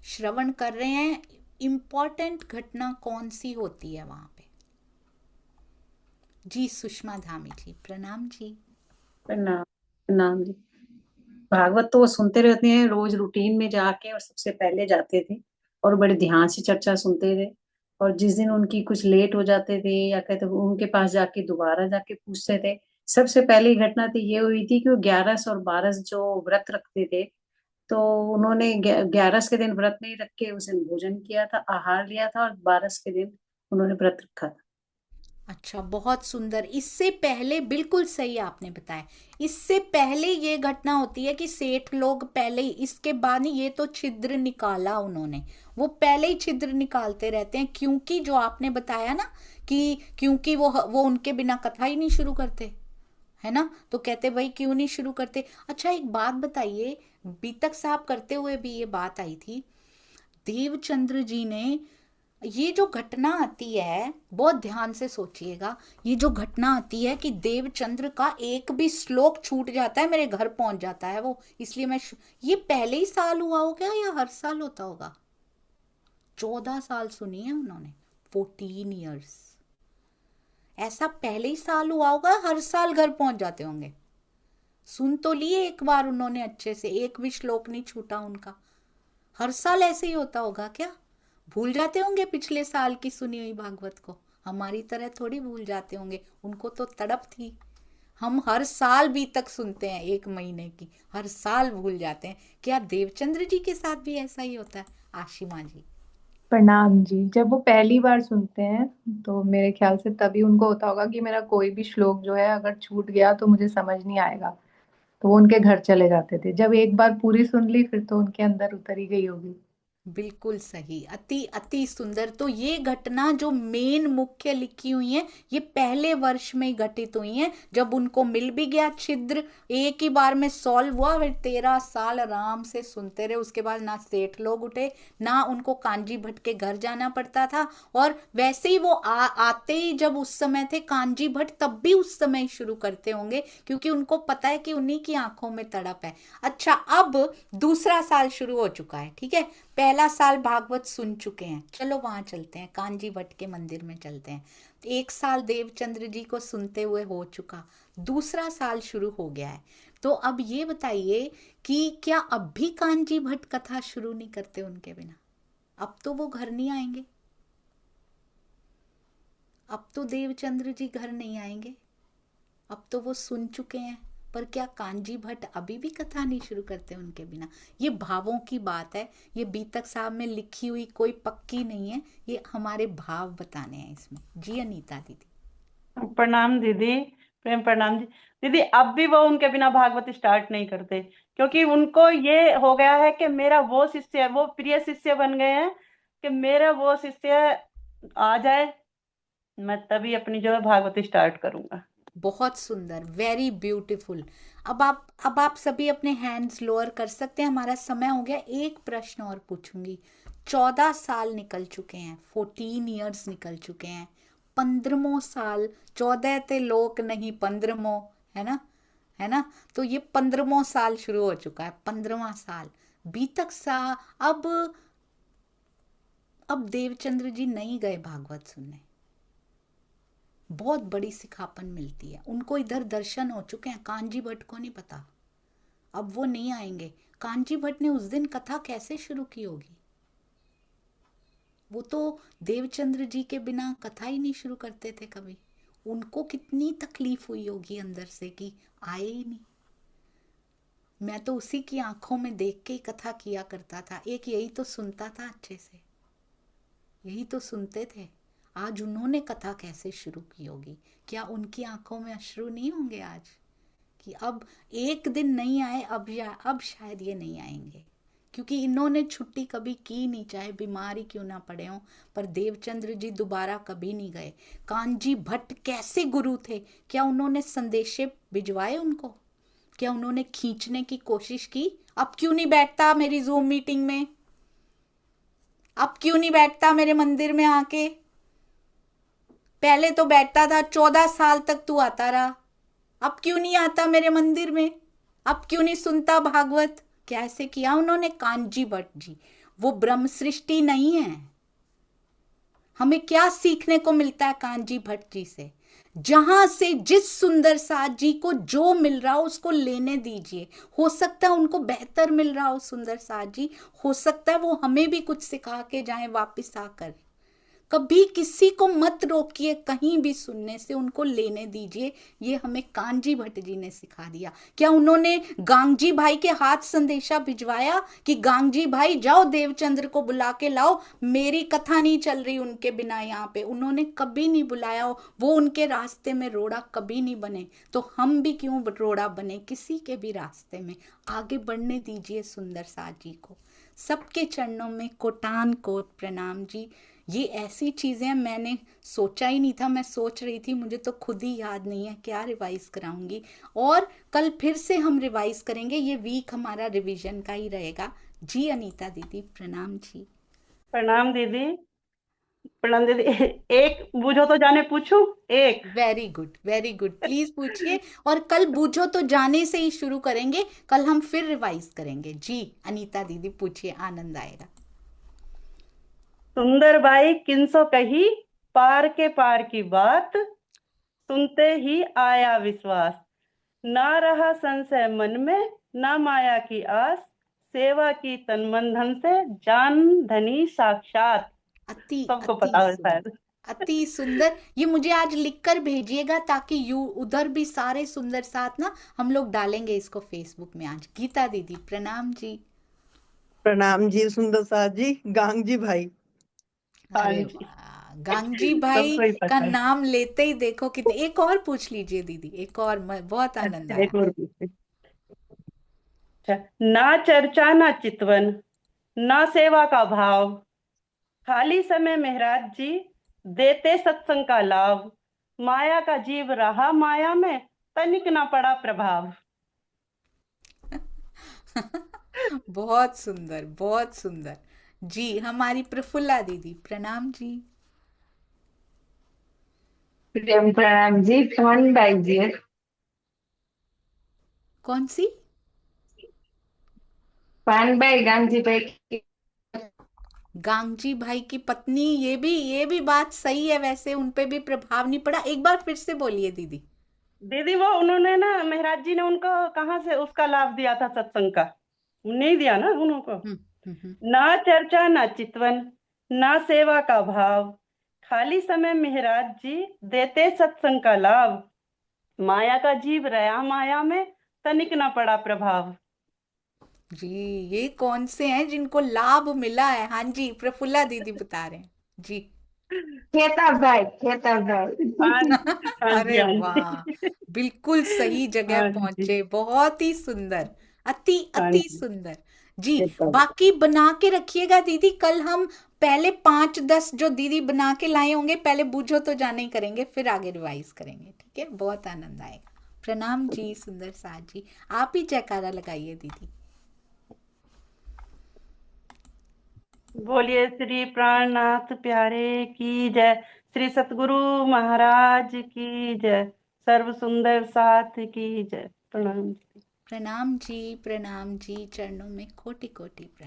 श्रवण कर रहे हैं, इंपॉर्टेंट घटना कौन सी होती है वहां पे? जी सुषमा धामी जी, प्रणाम जी। प्रणाम प्रणाम जी। भागवत तो वो सुनते रहते हैं रोज रूटीन में जाके, और सबसे पहले जाते थे और बड़े ध्यान से चर्चा सुनते थे। और जिस दिन उनकी कुछ लेट हो जाते थे या कहते उनके पास जाके दोबारा जाके पूछते थे। सबसे पहली घटना तो ये हुई थी कि वो 11 और 12 जो व्रत रखते थे, तो उन्होंने 11 के दिन व्रत नहीं रख के उस दिन भोजन किया था, आहार लिया था, और 12 के दिन उन्होंने व्रत रखा था। अच्छा, बहुत सुंदर। इससे पहले बिल्कुल सही आपने बताया, इससे पहले ये घटना होती है कि सेठ लोग पहले ही, इसके बाद नहीं, ये तो छिद्र निकाला उन्होंने, वो पहले ही छिद्र निकालते रहते हैं। क्योंकि जो आपने बताया ना कि क्योंकि वो उनके बिना कथा ही नहीं शुरू करते, है ना, तो कहते भाई क्यों नहीं शुरू करते। अच्छा, एक बात बताइए, बीतक साहब करते हुए भी ये बात आई थी, देवचंद्र जी ने, ये जो घटना आती है बहुत ध्यान से सोचिएगा, ये जो घटना आती है कि देवचंद्र का एक भी श्लोक छूट जाता है मेरे घर पहुंच जाता है वो, इसलिए मैं ये पहले ही साल हुआ हो क्या या हर साल होता होगा? 14 साल सुनी है उन्होंने, 14 ईयर्स, ऐसा पहले ही साल हुआ होगा, हर साल घर पहुंच जाते होंगे। सुन तो लिए एक बार उन्होंने अच्छे से, एक भी श्लोक नहीं छूटा उनका। हर साल ऐसे ही होता होगा क्या? भूल जाते होंगे पिछले साल की सुनी हुई भागवत को, हमारी तरह थोड़ी भूल जाते होंगे, उनको तो तड़प थी। हम हर साल बीतक सुनते हैं 1 महीने की, हर साल भूल जाते हैं। क्या देवचंद्र जी के साथ भी ऐसा ही होता है? आशिमा जी। प्रणाम जी। जब वो पहली बार सुनते हैं तो मेरे ख्याल से तभी उनको होता होगा कि मेरा कोई भी श्लोक जो है अगर छूट गया तो मुझे समझ नहीं आएगा, तो वो उनके घर चले जाते थे। जब एक बार पूरी सुन ली फिर तो उनके अंदर उतर ही गई होगी। बिल्कुल सही, अति अति सुंदर। तो ये घटना जो मेन मुख्य लिखी हुई है ये पहले वर्ष में ही घटित हुई है, जब उनको मिल भी गया छिद्र, एक ही बार में सॉल्व हुआ। फिर 13 साल आराम से सुनते रहे। उसके बाद ना सेठ लोग उठे, ना उनको कांजी भट्ट के घर जाना पड़ता था। और वैसे ही वो आते ही जब उस समय थे कांजी भट्ट, तब भी उस समय ही शुरू करते होंगे, क्योंकि उनको पता है कि उन्हीं की आंखों में तड़प है। अच्छा, अब दूसरा साल शुरू हो चुका है, ठीक है। पहला साल भागवत सुन चुके हैं, चलो वहां चलते हैं, कांजी भट्ट के मंदिर में चलते हैं। एक साल देवचंद्र जी को सुनते हुए हो चुका, दूसरा साल शुरू हो गया है। तो अब ये बताइए कि क्या अब भी कांजी भट्ट कथा शुरू नहीं करते उनके बिना? अब तो वो घर नहीं आएंगे, अब तो देवचंद्र जी घर नहीं आएंगे, अब तो वो सुन चुके हैं। पर क्या कांजी भट्ट अभी भी कथा नहीं शुरू करते उनके बिना? ये भावों की बात है, ये बीतक साहब में लिखी हुई कोई पक्की नहीं है, ये हमारे भाव बताने हैं इसमें। जी अनीता दीदी। प्रणाम दीदी, प्रेम प्रणाम जी। दीदी अब भी वो उनके बिना भागवत स्टार्ट नहीं करते, क्योंकि उनको ये हो गया है कि मेरा वो शिष्य, वो प्रिय शिष्य बन गए हैं कि मेरा वो शिष्य आ जाए, मैं तभी अपनी जो है भागवत स्टार्ट करूंगा। बहुत सुंदर, वेरी ब्यूटीफुल। अब आप सभी अपने हैंड्स लोअर कर सकते हैं, हमारा समय हो गया। एक प्रश्न और पूछूंगी। 14 साल निकल चुके हैं, 14 ईयर्स निकल चुके हैं, 15वां साल, 14 ते लोक नहीं 15वां, है ना, है ना। तो ये 15वां साल शुरू हो चुका है, 15वां साल बीतक सा। अब देवचंद्र जी नहीं गए भागवत सुनने, बहुत बड़ी सिखापन मिलती है उनको। इधर दर्शन हो चुके हैं, कांजी भट्ट को नहीं पता, अब वो नहीं आएंगे। कांजी भट्ट ने उस दिन कथा कैसे शुरू की होगी? वो तो देवचंद्र जी के बिना कथा ही नहीं शुरू करते थे कभी। उनको कितनी तकलीफ हुई होगी अंदर से कि आए ही नहीं। मैं तो उसी की आंखों में देख के ही कथा किया करता था। एक यही तो सुनता था अच्छे से, यही तो सुनते थे। आज उन्होंने कथा कैसे शुरू की होगी? क्या उनकी आंखों में अश्रु नहीं होंगे आज कि अब एक दिन नहीं आए, अब शायद ये नहीं आएंगे? क्योंकि इन्होंने छुट्टी कभी की नहीं, चाहे बीमार ही क्यों ना पड़े हों। पर देवचंद्र जी दोबारा कभी नहीं गए। कांजी भट्ट कैसे गुरु थे? क्या उन्होंने संदेशे भिजवाए उनको? क्या उन्होंने खींचने की कोशिश की? अब क्यों नहीं बैठता मेरी जूम मीटिंग में? अब क्यों नहीं बैठता मेरे मंदिर में आके? पहले तो बैठता था, 14 साल तक तू आता रहा, अब क्यों नहीं आता मेरे मंदिर में? अब क्यों नहीं सुनता भागवत? कैसे किया उन्होंने? कांजी भट्ट जी, वो ब्रह्म सृष्टि नहीं है। हमें क्या सीखने को मिलता है कांजी भट्ट जी से? जहां से जिस सुंदर साथ जी को जो मिल रहा हो उसको लेने दीजिए। हो सकता है उनको बेहतर मिल रहा हो सुंदर साथ जी, हो सकता है वो हमें भी कुछ सिखा के जाएं वापिस आकर। कभी किसी को मत रोकिए कहीं भी सुनने से, उनको लेने दीजिए। ये हमें कांजी भट्ट जी ने सिखा दिया। क्या उन्होंने गांगजी भाई के हाथ संदेशा भिजवाया कि गांगजी भाई जाओ देवचंद्र को बुला के लाओ, मेरी कथा नहीं चल रही उनके बिना यहाँ पे? उन्होंने कभी नहीं बुलाया। वो उनके रास्ते में रोड़ा कभी नहीं बने, तो हम भी क्यों रोड़ा बने किसी के भी रास्ते में? आगे बढ़ने दीजिए सुंदर साथ जी को। सबके चरणों में कोटान कोट प्रणाम जी। ये ऐसी चीज़ें मैंने सोचा ही नहीं था। मैं सोच रही थी, मुझे तो खुद ही याद नहीं है क्या रिवाइज कराऊंगी। और कल फिर से हम रिवाइज करेंगे, ये वीक हमारा रिवीजन का ही रहेगा। जी अनीता दीदी प्रणाम जी। प्रणाम दीदी, प्रणाम दीदी। एक बूझो तो जाने पूछूं? एक very good, very good, please पूछिए। और कल बूझो तो जाने से ही शुरू करेंगे, कल हम फिर रिवाइज करेंगे। जी अनीता दीदी पूछिए, आनंद आएगा। सुंदर बाई किनसो कही पार के पार की बात, सुनते ही आया विश्वास, ना रहा संशय मन में, ना माया की आस, सेवा की तन मन धन से, जान धनी साक्षात। सबको पता है शायद। अति सुंदर। ये मुझे आज लिखकर भेजिएगा ताकि उधर भी सारे सुंदर साथ ना हम लोग डालेंगे इसको फेसबुक में आज। गीता दीदी प्रणाम जी। प्रणाम जी सुंदर साथ जी, गांगजी भाई। अरे वाह, गांगजी भाई का नाम लेते ही देखो कितने। एक और पूछ लीजिए दीदी, एक और, बहुत आनंद आया। ना चर्चा ना चितवन, ना सेवा का भाव, खाली समय महाराज जी देते सत्संग का लाभ, माया का जीव रहा माया में, तनिक ना पड़ा प्रभाव। बहुत सुंदर, बहुत सुंदर। जी, हमारी प्रफुल्ला दीदी, प्रणाम जी। प्रेम प्रणाम जी। कौन बाई जी? कौन सी? पान बाई गांधी बाई की गांगजी भाई की पत्नी। ये भी बात सही है, वैसे उन पे भी प्रभाव नहीं पड़ा। एक बार फिर से बोलिए दीदी। दीदी वो उन्होंने ना महाराज जी ने उनको कहाँ से उसका लाभ दिया था सत्संग का? नहीं दिया ना उनको। ना चर्चा ना चितवन, ना सेवा का भाव, खाली समय महाराज जी देते सत्संग का लाभ, माया का जीव रहा माया में, तनिक ना पड़ा प्रभाव। जी, ये कौन से हैं जिनको लाभ मिला है? हाँ जी, प्रफुल्ला दीदी बता रहे हैं जी। खेता भाई, खेता भाई। हाँ जी, अरे हाँ वाह, जी। बिल्कुल सही जगह हाँ जी, पहुंचे, बहुत ही सुंदर, अति हाँ अति जी। सुंदर जी। खेता भाई। बाकी बना के रखिएगा दीदी, कल हम पहले 5-10 जो दीदी बना के लाए होंगे, पहले बूझो तो जाने ही करेंगे, फिर आगे रिवाइज करेंगे, ठीक है? बहुत आनंद आएगा। प्रणाम जी सुंदर साथ जी। आप ही जयकारा लगाइए दीदी। बोलिए श्री प्राणनाथ प्यारे की जय, श्री सतगुरु महाराज की जय, सर्व सुंदर साथ की जय। प्रणाम। प्रणाम जी, चरणों में कोटि कोटि प्रणाम।